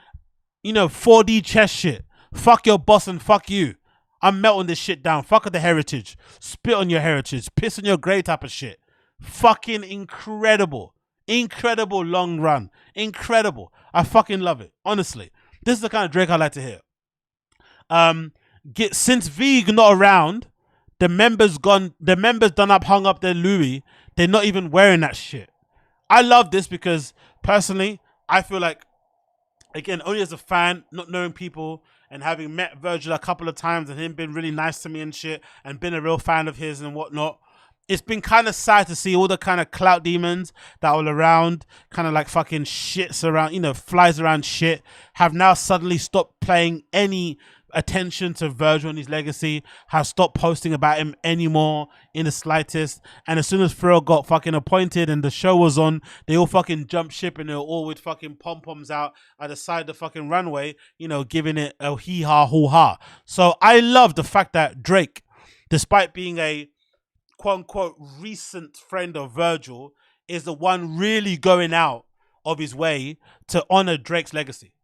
4D chess shit. Fuck your boss and fuck you. I'm melting this shit down. Fuck the heritage. Spit on your heritage. Piss on your grave type of shit. Fucking incredible. Incredible long run. Incredible. I fucking love it. Honestly. This is the kind of Drake I like to hear. Since Vig not around, the members done hung up their Louis. They're not even wearing that shit. I love this because personally, I feel like, again, only as a fan, not knowing people and having met Virgil a couple of times and him being really nice to me and shit and been a real fan of his and whatnot, it's been kind of sad to see all the kind of clout demons that were around, kind of like fucking shits around, flies around shit, have now suddenly stopped paying any attention to Virgil and his legacy, have stopped posting about him anymore in the slightest. And as soon as Pharrell got fucking appointed and the show was on, they all fucking jumped ship and they were all with fucking pom-poms out at the side of the fucking runway, giving it a hee-ha, hoo-ha. So I love the fact that Drake, despite being a quote-unquote recent friend of Virgil, is the one really going out of his way to honor Drake's legacy.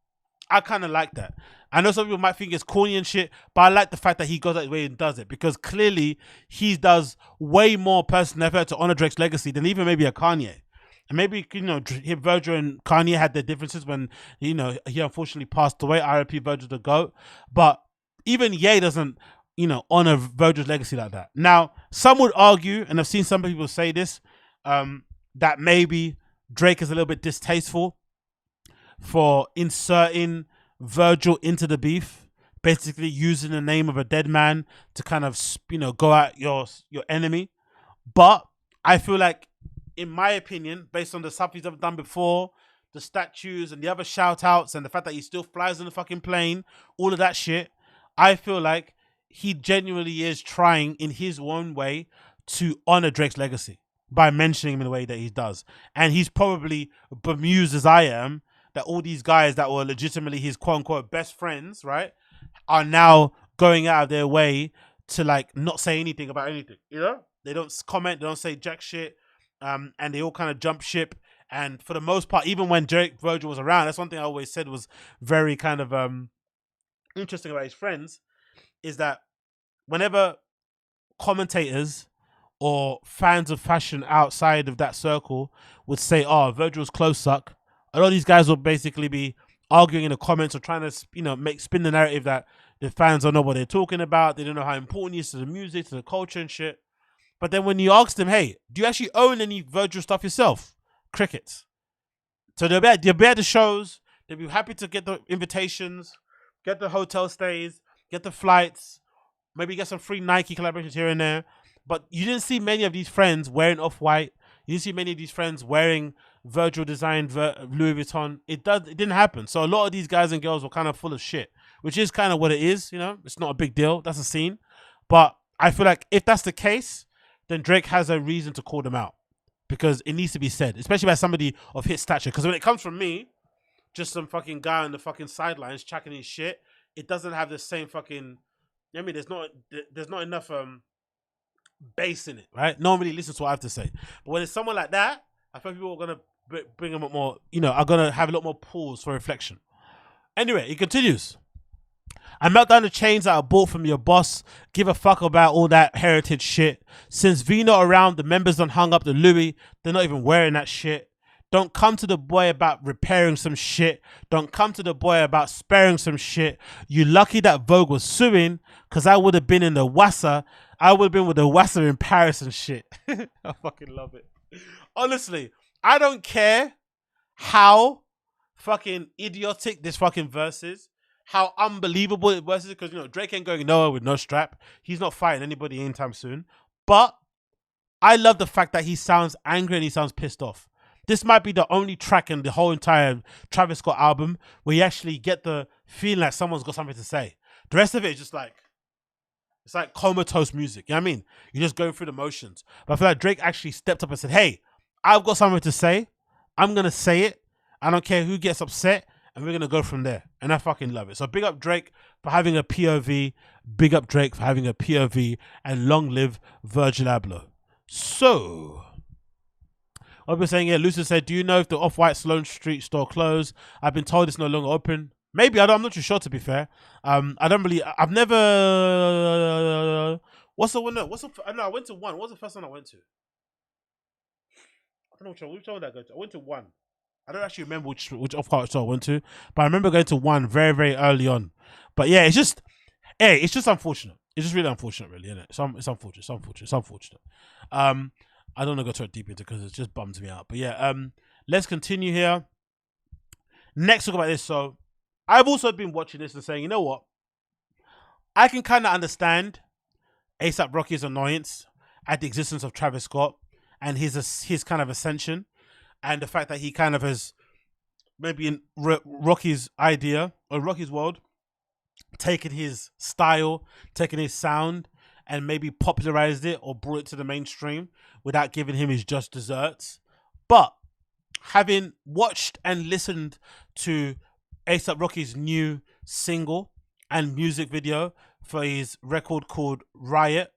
I kind of like that. I know some people might think it's corny and shit, but I like the fact that he goes that way and does it, because clearly he does way more personal effort to honor Drake's legacy than even maybe a Kanye. And maybe, Virgil and Kanye had their differences when, he unfortunately passed away. R.I.P. Virgil the GOAT. But even Ye doesn't, honor Virgil's legacy like that. Now, some would argue, and I've seen some people say this, that maybe Drake is a little bit distasteful for inserting Virgil into the beef, basically using the name of a dead man to kind of, go at your enemy. But I feel like, in my opinion, based on the stuff he's ever done before, the statues and the other shout outs and the fact that he still flies on the fucking plane, all of that shit, I feel like he genuinely is trying in his own way to honor Drake's legacy by mentioning him in the way that he does. And he's probably bemused as I am that all these guys that were legitimately his quote-unquote best friends, right, are now going out of their way to like not say anything about anything, They don't comment, they don't say jack shit, and they all kind of jump ship. And for the most part, even when Virgil was around, that's one thing I always said was very kind of interesting about his friends, is that whenever commentators or fans of fashion outside of that circle would say, "Oh, Virgil's clothes suck," a lot of these guys will basically be arguing in the comments or trying to, make spin the narrative that the fans don't know what they're talking about. They don't know how important he is to the music, to the culture and shit. But then when you ask them, "Hey, do you actually own any Virgil stuff yourself?" Crickets. So they'll be at the shows. They'll be happy to get the invitations, get the hotel stays, get the flights, maybe get some free Nike collaborations here and there. But you didn't see many of these friends wearing Off-White. You didn't see many of these friends wearing Virgil designed Louis Vuitton. It didn't happen. So a lot of these guys and girls were kind of full of shit, which is kind of what it is. It's not a big deal. That's a scene. But I feel like if that's the case, then Drake has a reason to call them out, because it needs to be said, especially by somebody of his stature. Because when it comes from me, just some fucking guy on the fucking sidelines checking his shit, it doesn't have the same fucking. There's not enough bass in it, right? Nobody listens to what I have to say. But when it's someone like that, I think people are gonna bring them up more. Are gonna have a lot more pause for reflection. Anyway, it continues. I melt down the chains that I bought from your boss. Give a fuck about all that heritage shit. Since V not around, the members done hung up the Louis. They're not even wearing that shit. Don't come to the boy about repairing some shit. Don't come to the boy about sparing some shit. You lucky that Vogue was suing, because I would have been in the Wassa. I would have been with the Wassa in Paris and shit. I fucking love it. Honestly, I don't care how fucking idiotic this fucking verse is, how unbelievable it verse is, because, Drake ain't going nowhere with no strap. He's not fighting anybody anytime soon. But I love the fact that he sounds angry and he sounds pissed off. This might be the only track in the whole entire Travis Scott album where you actually get the feeling like someone's got something to say. The rest of it is just like, it's like comatose music. You know what I mean? You're just going through the motions. But I feel like Drake actually stepped up and said, "Hey, I've got something to say. I'm going to say it. I don't care who gets upset. And we're going to go from there." And I fucking love it. So big up Drake for having a POV. Big up Drake for having a POV. And long live Virgil Abloh. So, what we're saying here, Lucy said, "Do you know if the Off-White Sloane Street store closed? I've been told it's no longer open." Maybe, I'm not too sure, to be fair. I've never, what's the one? No, I went to one. What was the first one I went to? I don't know which one did I go to. I went to one. I don't actually remember which Off-White store I went to, but I remember going to one very, very early on. But yeah, it's just unfortunate. It's just really unfortunate, really, isn't it? It's unfortunate. I don't want to go too deep into it because it just bums me out. But yeah, let's continue here. Next, talk about this. So, I've also been watching this and saying, you know what? I can kind of understand A$AP Rocky's annoyance at the existence of Travis Scott and his kind of ascension, and the fact that he kind of has, maybe in Rocky's idea or Rocky's world, taken his style, taken his sound, and maybe popularized it or brought it to the mainstream without giving him his just desserts. But having watched and listened to A$AP Rocky's new single and music video for his record called Riot,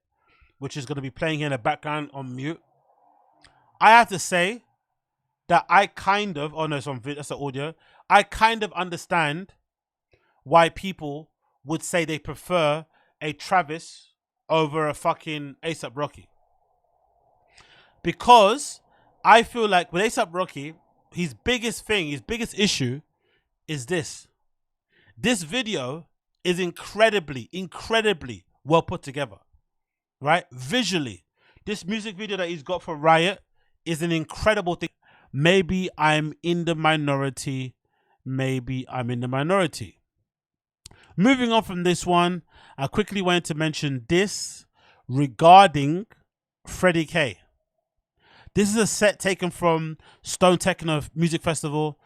which is going to be playing here in the background on mute, I have to say that I kind of, oh no, that's the audio. I kind of understand why people would say they prefer a Travis over a fucking A$AP Rocky. Because I feel like with A$AP Rocky, his biggest issue is this. This video is incredibly well put together, right? Visually, this music video that he's got for Riot is an incredible thing. Maybe I'm in the minority. Moving on from this one, I quickly wanted to mention this regarding Freddy K. This is a set taken from Stone Techno Music Festival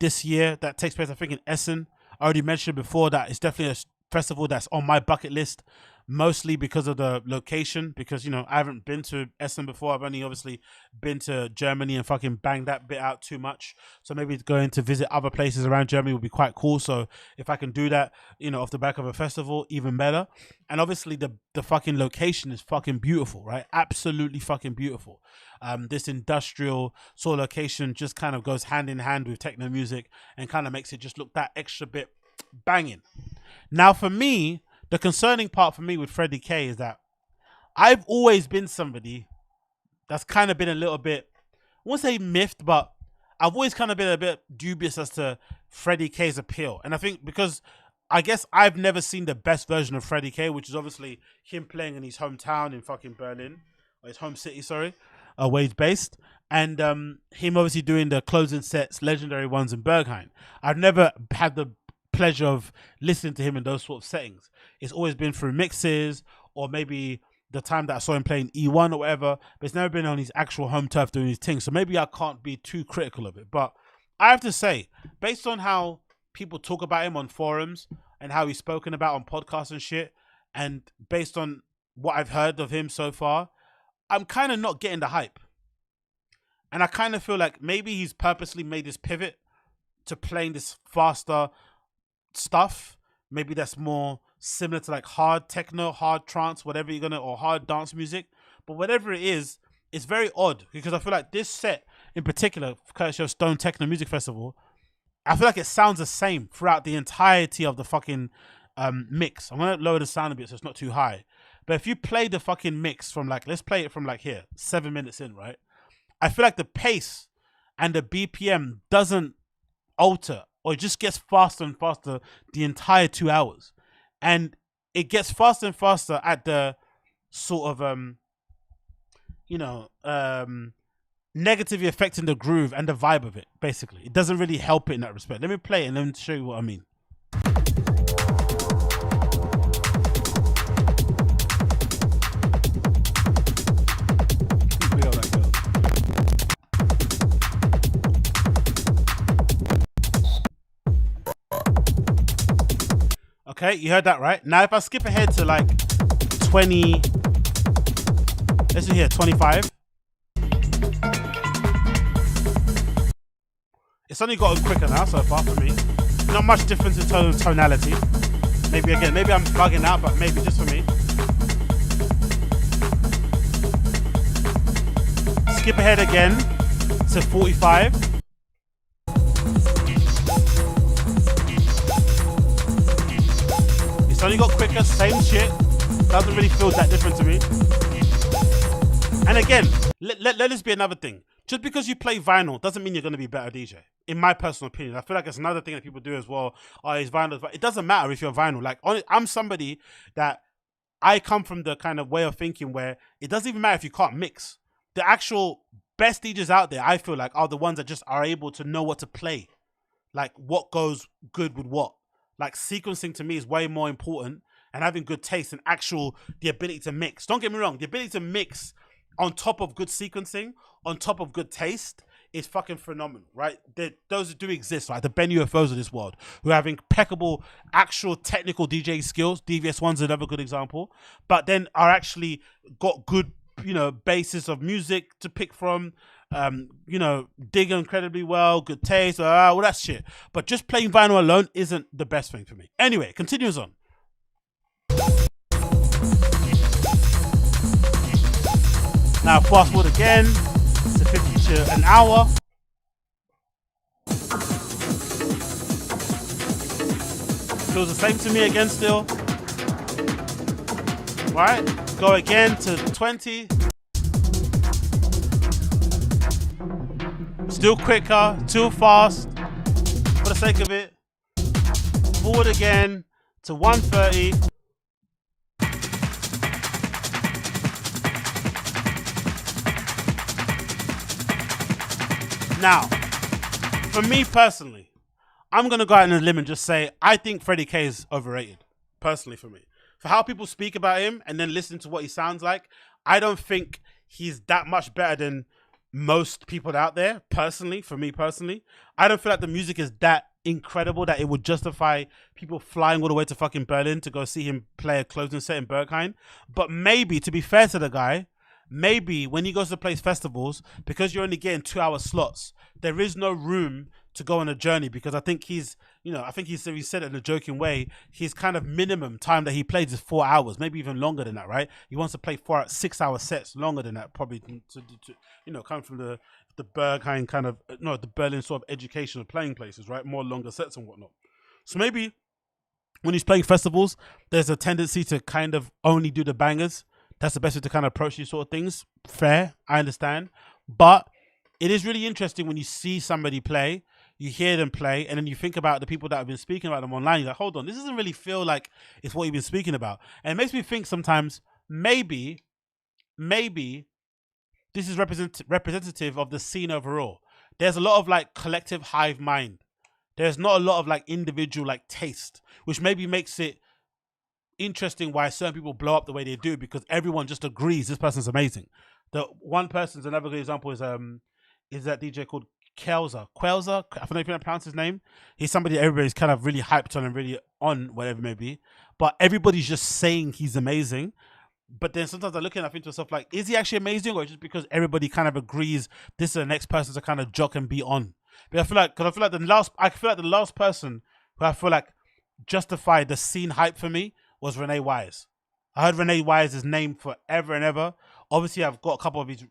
this year that takes place, I think, in Essen. I already mentioned before that it's definitely a festival that's on my bucket list, mostly because of the location, because, I haven't been to Essen before. I've only obviously been to Germany and fucking banged that bit out too much. So maybe going to visit other places around Germany would be quite cool. So if I can do that, off the back of a festival, even better. And obviously the fucking location is fucking beautiful, right? Absolutely fucking beautiful. This industrial sort of location just kind of goes hand in hand with techno music and kind of makes it just look that extra bit banging. Now, for me, the concerning part for me with Freddy K is that I've always been somebody that's kind of been a little bit, I won't say miffed, but I've always kind of been a bit dubious as to Freddy K's appeal. And I think because I guess I've never seen the best version of Freddy K, which is obviously him playing in his hometown in fucking Berlin, or his home city, sorry, where he's based. And him obviously doing the closing sets, legendary ones in Berghain. I've never had the pleasure of listening to him in those sort of settings. It's always been through mixes or maybe the time that I saw him playing E1 or whatever, but it's never been on his actual home turf doing his thing. So maybe I can't be too critical of it. But I have to say, based on how people talk about him on forums and how he's spoken about on podcasts and shit, and based on what I've heard of him so far, I'm kind of not getting the hype. And I kind of feel like maybe he's purposely made this pivot to playing this faster stuff. Maybe that's more similar to like hard techno, hard trance, whatever you're gonna, or hard dance music. But whatever it is, it's very odd because I feel like this set in particular, courtesy of Stone Techno Music Festival, I feel like it sounds the same throughout the entirety of the fucking mix. I'm gonna lower the sound a bit so it's not too high. But if you play the fucking mix from like, let's play it from like here, 7 minutes in, right? I feel like the pace and the BPM doesn't alter, or it just gets faster and faster the entire 2 hours. And it gets faster and faster at the sort of, negatively affecting the groove and the vibe of it, basically. It doesn't really help it in that respect. Let me play it and let me show you what I mean. Okay, you heard that, right? Now, if I skip ahead to like 20, let's see here, 25. It's only gotten quicker now so far for me. Not much difference in tonality. Maybe again, maybe I'm bugging out, but maybe just for me. Skip ahead again to 45. Only got quicker, same shit. Doesn't really feel that different to me. And again, let this be another thing. Just because you play vinyl doesn't mean you're going to be a better DJ. In my personal opinion, I feel like it's another thing that people do as well. Oh, it's vinyl. It doesn't matter if you're vinyl. Like, I'm somebody that I come from the kind of way of thinking where it doesn't even matter if you can't mix. The actual best DJs out there, I feel like, are the ones that just are able to know what to play. Like, what goes good with what. Like, sequencing to me is way more important, and having good taste and the ability to mix. Don't get me wrong, the ability to mix on top of good sequencing, on top of good taste, is fucking phenomenal, right? Those do exist, like the Ben UFOs of this world, who have impeccable actual technical DJ skills. DVS1's another good example, but then are actually got good, basis of music to pick from. Dig incredibly well, good taste, all that shit. But just playing vinyl alone isn't the best thing for me. Anyway, continues on. Now fast forward again to 50 to an hour. Feels the same to me again still. Right, go again to 20. Still quicker, too fast, for the sake of it. Forward again to 130. Now, for me personally, I'm going to go out on a limb and just say, I think Freddy K is overrated, personally for me. For how people speak about him and then listen to what he sounds like, I don't think he's that much better than most people out there, personally, for me personally. I don't feel like the music is that incredible that it would justify people flying all the way to fucking Berlin to go see him play a closing set in Berghain. But maybe, to be fair to the guy, maybe when he goes to play festivals, because you're only getting 2 hour slots, there is no room to go on a journey, because I think he said it in a joking way, his kind of minimum time that he plays is 4 hours, maybe even longer than that, right? He wants to play 6 hour sets, longer than that, probably to come from the Berghain kind of, the Berlin sort of educational playing places, right? More longer sets and whatnot. So maybe when he's playing festivals, there's a tendency to kind of only do the bangers, that's the best way to kind of approach these sort of things. Fair, I understand. But it is really interesting when you see somebody play, you hear them play, and then you think about the people that have been speaking about them online. You're like, hold on, this doesn't really feel like it's what you've been speaking about. And it makes me think sometimes maybe this is representative of the scene overall. There's a lot of like collective hive mind. There's not a lot of like individual like taste, which maybe makes it interesting why certain people blow up the way they do, because everyone just agrees this person's amazing. The one person's another good example is that DJ called Kelza. I don't know if you pronounce his name. He's somebody everybody's kind of really hyped on and really on, whatever it may be. But everybody's just saying he's amazing. But then sometimes I look and I think to myself, like, is he actually amazing, or just because everybody kind of agrees this is the next person to kind of jock and be on? But I feel like the last person who I feel like justified the scene hype for me was Renee Wise. I heard Renee Wise's name forever and ever. Obviously, I've got a couple of his,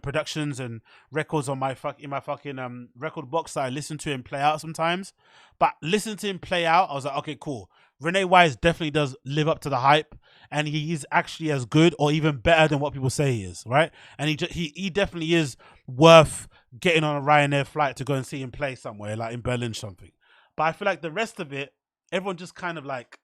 productions and records on my fucking record box that I listen to him play out sometimes. But listening to him play out, I was like, okay, cool. Renee Wise definitely does live up to the hype, and he is actually as good or even better than what people say he is, right? And he definitely is worth getting on a Ryanair flight to go and see him play somewhere, like in Berlin or something. But I feel like the rest of it, everyone just kind of like,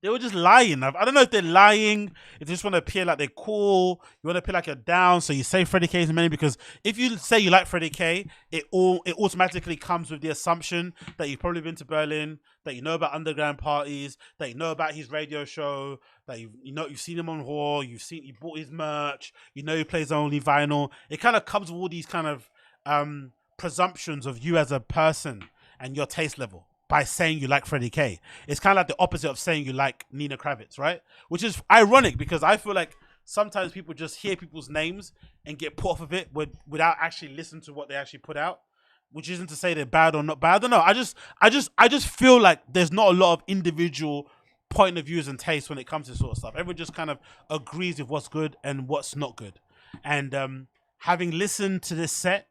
they were just lying. I don't know if they're lying, if they just want to appear like they're cool, you want to appear like you're down, so you say Freddy K is amazing, because if you say you like Freddy K, it automatically comes with the assumption that you've probably been to Berlin, that you know about underground parties, that you know about his radio show, that you've seen him on Raw, you bought his merch, he plays only vinyl. It kind of comes with all these kind of presumptions of you as a person and your taste level by saying you like Freddy K. It's kind of like the opposite of saying you like Nina Kravitz, right? Which is ironic, because I feel like sometimes people just hear people's names and get put off of it without actually listening to what they actually put out. Which isn't to say they're bad or not bad. I don't know. I just feel like there's not a lot of individual point of views and taste when it comes to this sort of stuff. Everyone just kind of agrees with what's good and what's not good. And having listened to this set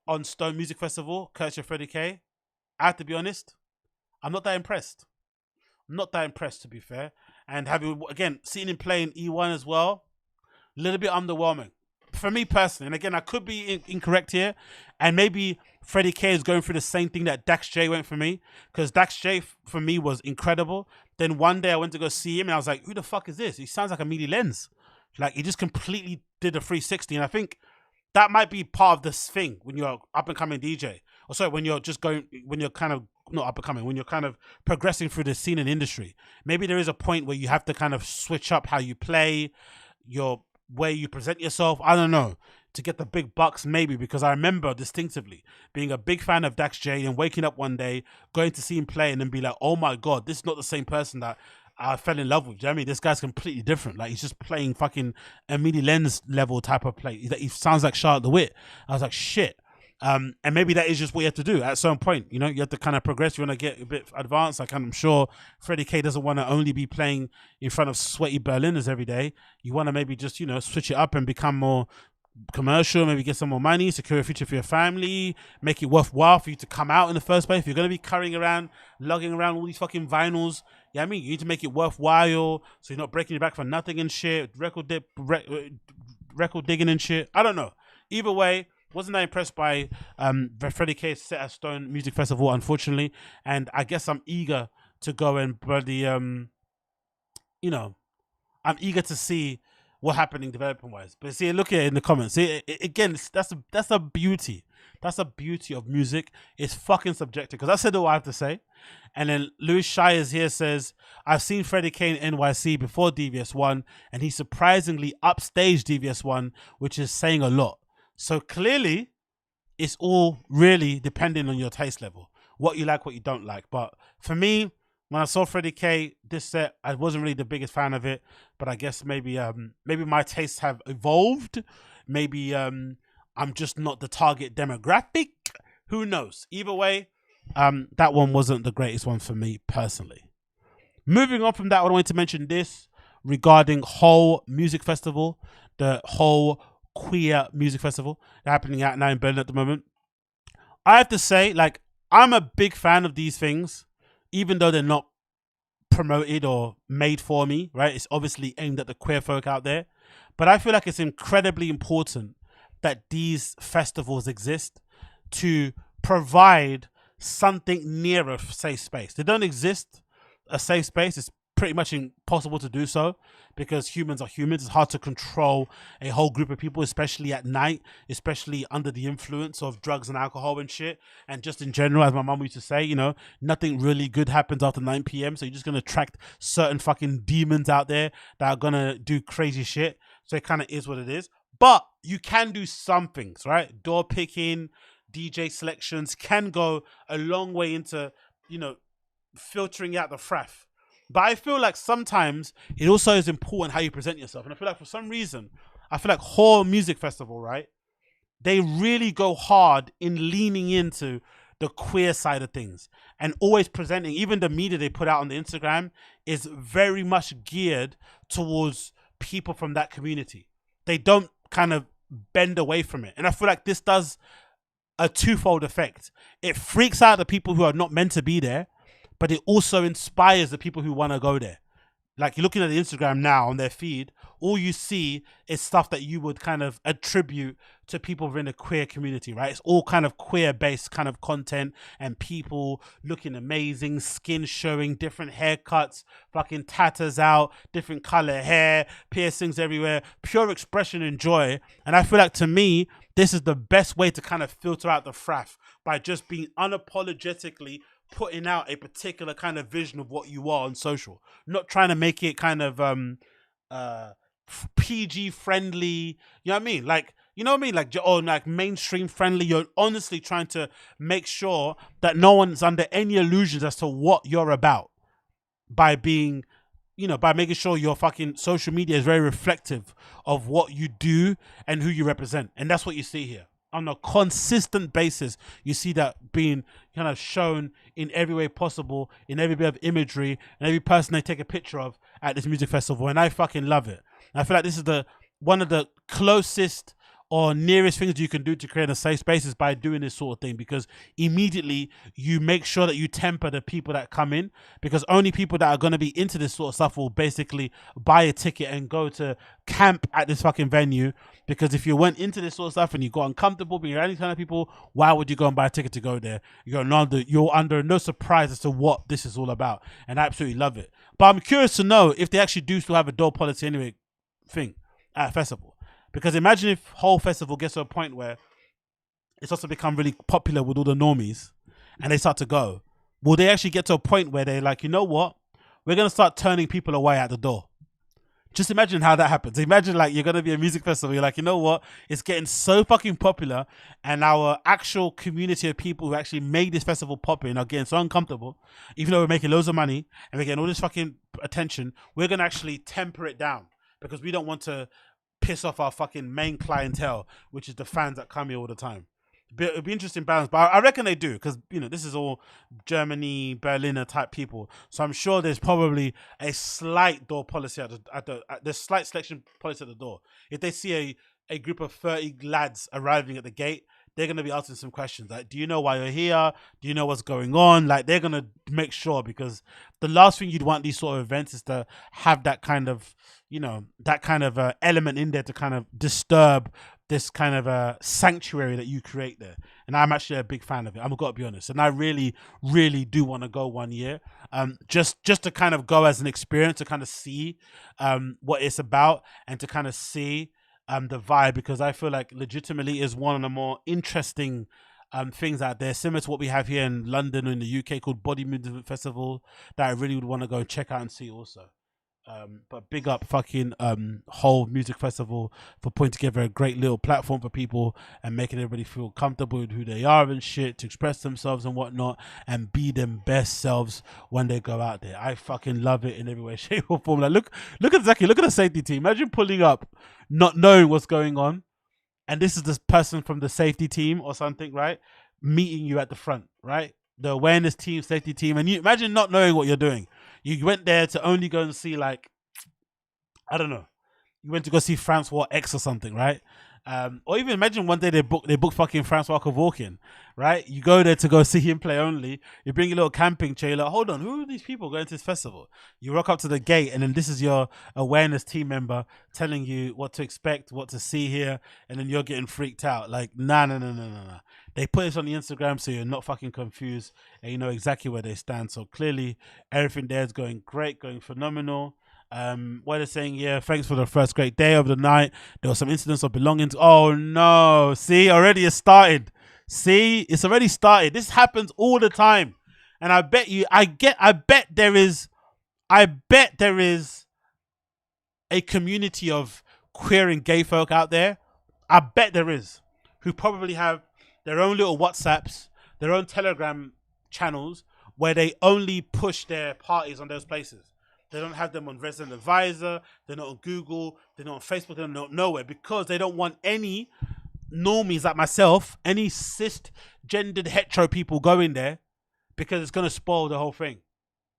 on Stone Music Festival, courtesy of Freddy K, I have to be honest, I'm not that impressed. I'm not that impressed, to be fair. And having, again, seen him play in E1 as well, a little bit underwhelming. For me personally, and again, I could be incorrect here, and maybe Freddy K is going through the same thing that Dax J went for me, because Dax J for me was incredible. Then one day I went to go see him, and I was like, who the fuck is this? He sounds like a meaty lens. Like, he just completely did a 360, and I think that might be part of this thing when you're up and coming DJ. Or sorry, when you're kind of not up and coming, when you're kind of progressing through the scene and industry. Maybe there is a point where you have to kind of switch up how you play, your way you present yourself. I don't know, to get the big bucks, maybe, because I remember distinctively being a big fan of Dax J and waking up one day, going to see him play, and then be like, oh my God, this is not the same person that I fell in love with. Do you know what I mean? This guy's completely different. Like, he's just playing fucking a mini lens level type of play. He sounds like Charlotte the Wit. I was like, shit. And maybe that is just what you have to do at some point. You have to kind of progress. You want to get a bit advanced. Like, I'm sure Freddy K doesn't want to only be playing in front of sweaty Berliners every day. You want to maybe just, switch it up and become more commercial, maybe get some more money, secure a future for your family, make it worthwhile for you to come out in the first place. If you're going to be carrying around, lugging around all these fucking vinyls, I mean, you need to make it worthwhile so you're not breaking your back for nothing and shit, record digging and shit. I don't know. Either way, wasn't that impressed by Freddy K's set at Stone Music Festival, unfortunately. And I guess I'm eager to go and bloody, I'm eager to see what happening development wise. But see, look at it in the comments. Again, that's a beauty. That's a beauty of music. It's fucking subjective, because I said all I have to say. And then Louis Shires here says, I've seen Freddy K in NYC before DVS1, and he surprisingly upstaged DVS1, which is saying a lot. So clearly, it's all really depending on your taste level, what you like, what you don't like. But for me, when I saw Freddy K this set, I wasn't really the biggest fan of it. But I guess maybe my tastes have evolved. Maybe I'm just not the target demographic. Who knows? Either way, that one wasn't the greatest one for me personally. Moving on from that, I wanted to mention this regarding Whole Music Festival, the Whole Queer Music Festival happening out now in Berlin at the moment. I have to say, like, I'm a big fan of these things, even though they're not promoted or made for me, right? It's obviously aimed at the queer folk out there. But I feel like it's incredibly important that these festivals exist to provide something near a safe space. They don't exist a safe space. It's pretty much impossible to do so because humans are humans. It's hard to control a whole group of people, especially at night, especially under the influence of drugs and alcohol and shit. And just in general, as my mom used to say, you know, nothing really good happens after 9 p.m. So you're just going to attract certain fucking demons out there that are going to do crazy shit. So it kind of is what it is. But you can do some things, right? Door picking, DJ selections can go a long way into, you know, filtering out the fraff. But I feel like sometimes it also is important how you present yourself. And I feel like for some reason, I feel like Whole Music Festival, right? They really go hard in leaning into the queer side of things and always presenting, even the media they put out on the Instagram is very much geared towards people from that community. They don't kind of bend away from it. And I feel like this does a twofold effect. It freaks out the people who are not meant to be there, but it also inspires the people who want to go there. Like you're looking at the Instagram now on their feed, all you see is stuff that you would kind of attribute to people within the queer community, right? It's all kind of queer based kind of content and people looking amazing, skin showing, different haircuts, fucking tatters out, different color hair, piercings everywhere, pure expression and joy. And I feel like to me, this is the best way to kind of filter out the fraff by just being unapologetically putting out a particular kind of vision of what you are on social, not trying to make it kind of PG friendly, you know what I mean? Like, you know what I mean? Like, or like mainstream friendly. You're honestly trying to make sure that no one's under any illusions as to what you're about by being, you know, by making sure your fucking social media is very reflective of what you do and who you represent. And that's what you see here. On a consistent basis, you see that being kind of shown in every way possible, in every bit of imagery, and every person they take a picture of at this music festival. And I fucking love it. And I feel like this is one of the closest or nearest things you can do to create a safe space is by doing this sort of thing, because immediately you make sure that you temper the people that come in, because only people that are going to be into this sort of stuff will basically buy a ticket and go to camp at this fucking venue. Because if you went into this sort of stuff and you got uncomfortable being around these kind of people, why would you go and buy a ticket to go there? You're under no surprise as to what this is all about, and I absolutely love it. But I'm curious to know if they actually do still have a door policy anyway thing at a festival. Because imagine if whole festival gets to a point where it starts to become really popular with all the normies and they start to go. Will they actually get to a point where they're like, you know what? We're going to start turning people away at the door. Just imagine how that happens. Imagine like you're going to be a music festival. You're like, you know what? It's getting so fucking popular and our actual community of people who actually made this festival popping are getting so uncomfortable. Even though we're making loads of money and we're getting all this fucking attention, we're going to actually temper it down because we don't want to piss off our fucking main clientele, which is the fans that come here all the time. It'd be interesting balance, but I reckon they do, because you know this is all Germany, Berliner type people, so I'm sure there's probably a slight door policy at the slight selection policy at the door. If they see a group of 30 lads arriving at the gate, they're going to be asking some questions like, do you know why you're here? Do you know what's going on? Like, they're going to make sure, because the last thing you'd want these sort of events is to have that kind of, you know, that kind of element in there to kind of disturb this kind of sanctuary that you create there. And I'm actually a big fan of it. I've got to be honest. And I really, really do want to go one year, just to kind of go as an experience, to kind of see what it's about and to kind of see the vibe, because I feel like legitimately is one of the more interesting things out there, similar to what we have here in London or in the UK called Body Movement Festival, that I really would want to go check out and see also. But big up fucking Whole Music Festival for putting together a great little platform for people and making everybody feel comfortable with who they are and shit, to express themselves and whatnot and be them best selves when they go out there. I fucking love it in every way, shape or form. Like look at Zaki, look at the safety team. Imagine pulling up not knowing what's going on, and this is this person from the safety team or something, right, meeting you at the front, right, the awareness team, safety team, and you imagine not knowing what you're doing. You went there to only go and see, like, I don't know, you went to go see Francois X or something, right? Or even imagine one day they book fucking Francois Kevorkian, right? You go there to go see him play only. You bring your little camping chair. You're like, hold on, who are these people going to this festival? You rock up to the gate, and then this is your awareness team member telling you what to expect, what to see here, and then you're getting freaked out. Like, nah. They put this on the Instagram so you're not fucking confused and you know exactly where they stand. So clearly everything there is going great, going phenomenal. What they're saying, yeah, thanks for the first great day of the night. There was some incidents of belongings. Oh no, see, already it started. See, it's already started. This happens all the time. And I bet there is a community of queer and gay folk out there. I bet there is, who probably have their own little WhatsApps, their own Telegram channels where they only push their parties on those places. They don't have them on Resident Advisor. They're not on Google. They're not on Facebook. They're not nowhere because they don't want any normies like myself, any cisgendered hetero people going there because it's going to spoil the whole thing.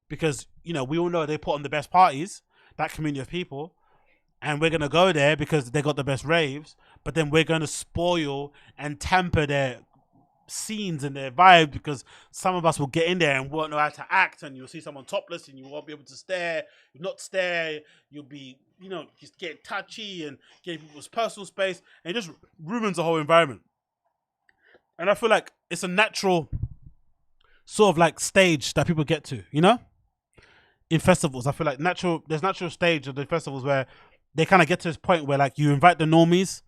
Because, you know, we all know they put on the best parties, that community of people, and we're going to go there because they got the best raves, but then we're going to spoil and tamper their scenes and their vibe because some of us will get in there and won't know how to act, and you'll see someone topless and you won't be able to stare. You'll not stare. You'll be, you know, just getting touchy and getting people's personal space, and it just ruins the whole environment. And I feel like it's a natural sort of like stage that people get to, you know? In festivals, I feel like there's natural stage of the festivals where they kind of get to this point where like you invite the normies,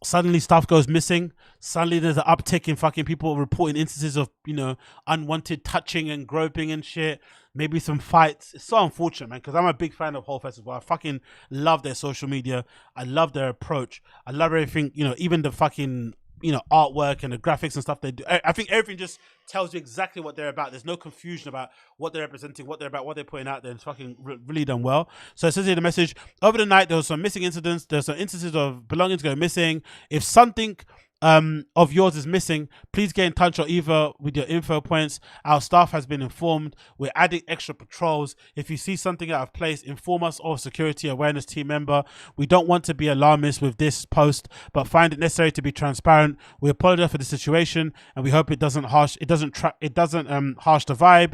suddenly stuff goes missing. Suddenly there's an uptick in fucking people reporting instances of, you know, unwanted touching and groping and shit. Maybe some fights. It's so unfortunate, man, because I'm a big fan of whole festival. I fucking love their social media. I love their approach. I love everything, you know, even the fucking, you know, artwork and the graphics and stuff they do. I think everything just tells you exactly what they're about. There's no confusion about what they're representing, what they're about, what they're putting out there. It's fucking really done well. So it says here the message, over the night there was some missing incidents. There's some instances of belongings going missing. If something of yours is missing, please get in touch or either with your info points. Our staff has been informed. We're adding extra patrols. If you see something out of place, inform us or security awareness team member. We don't want to be alarmist with this post, but find it necessary to be transparent. We apologize for the situation and we hope it doesn't harsh the vibe.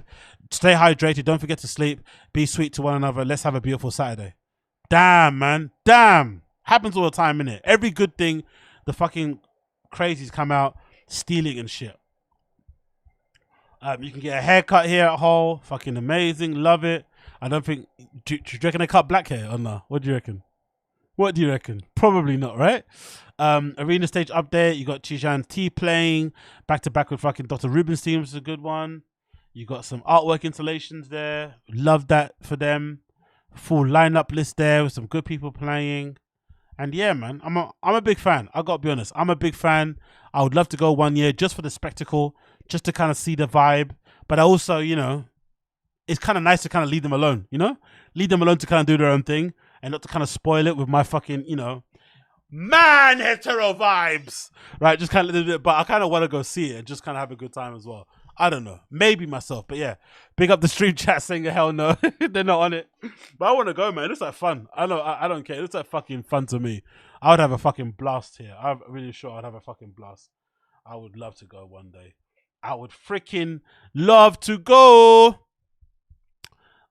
Stay hydrated, don't forget to sleep, be sweet to one another. Let's have a beautiful Saturday. Damn, man, damn. Happens all the time, innit? Every good thing, the fucking crazies come out stealing and shit. You can get a haircut here at Hull. Fucking amazing. Love it. I don't think... Do you reckon they cut black hair or no? What do you reckon? What do you reckon? Probably not, right? Arena stage update. You got Tijan T playing back to back with fucking Dr. Rubenstein, which is a good one. You got some artwork installations there. Love that for them. Full lineup list there with some good people playing. And yeah, man, I'm a big fan. I gotta be honest, I'm a big fan. I would love to go one year just for the spectacle, just to kind of see the vibe. But I also, you know, it's kind of nice to kind of leave them alone, you know? Leave them alone to kind of do their own thing and not to kind of spoil it with my fucking, you know, man hetero vibes, right? Just kind of, but I kind of want to go see it and just kind of have a good time as well. I don't know, maybe myself, but yeah, big up the stream chat saying hell no, they're not on it. But I want to go, man. It looks like fun. I don't care. It looks like fucking fun to me. I would have a fucking blast here. I'm really sure I'd have a fucking blast. I would love to go one day. I would freaking love to go.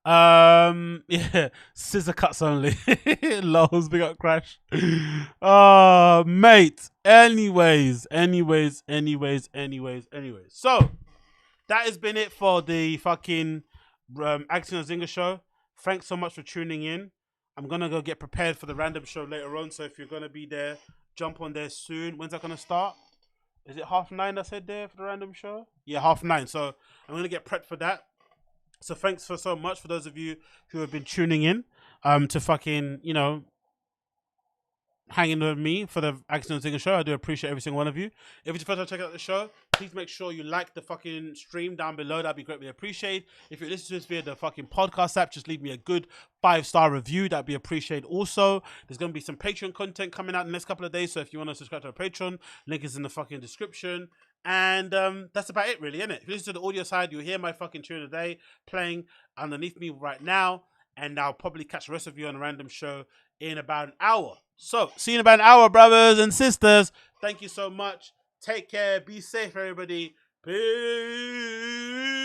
Yeah, scissor cuts only. Lols, big up Crash. Oh, mate. Anyways. So that has been it for the fucking Agostinho Zinga show. Thanks so much for tuning in. I'm gonna go get prepared for the random show later on. So if you're gonna be there, jump on there soon. When's that gonna start? Is it 9:30? I said there for the random show. Yeah, 9:30. So I'm gonna get prepped for that. So thanks for so much for those of you who have been tuning in to fucking, you know, hanging with me for the Agostinho Zinga show. I do appreciate every single one of you. If it's your first time checking out the show, please make sure you like the fucking stream down below. That'd be greatly appreciated. If you're listening to this via the fucking podcast app, just leave me a good 5-star review. That'd be appreciated. Also, there's going to be some Patreon content coming out in the next couple of days. So if you want to subscribe to our Patreon, link is in the fucking description. And that's about it, really, isn't it? If you listen to the audio side, you'll hear my fucking tune of the day playing underneath me right now. and I'll probably catch the rest of you on a random show in about an hour. So, see you in about an hour, brothers and sisters. Thank you so much. Take care. Be safe, everybody. Peace.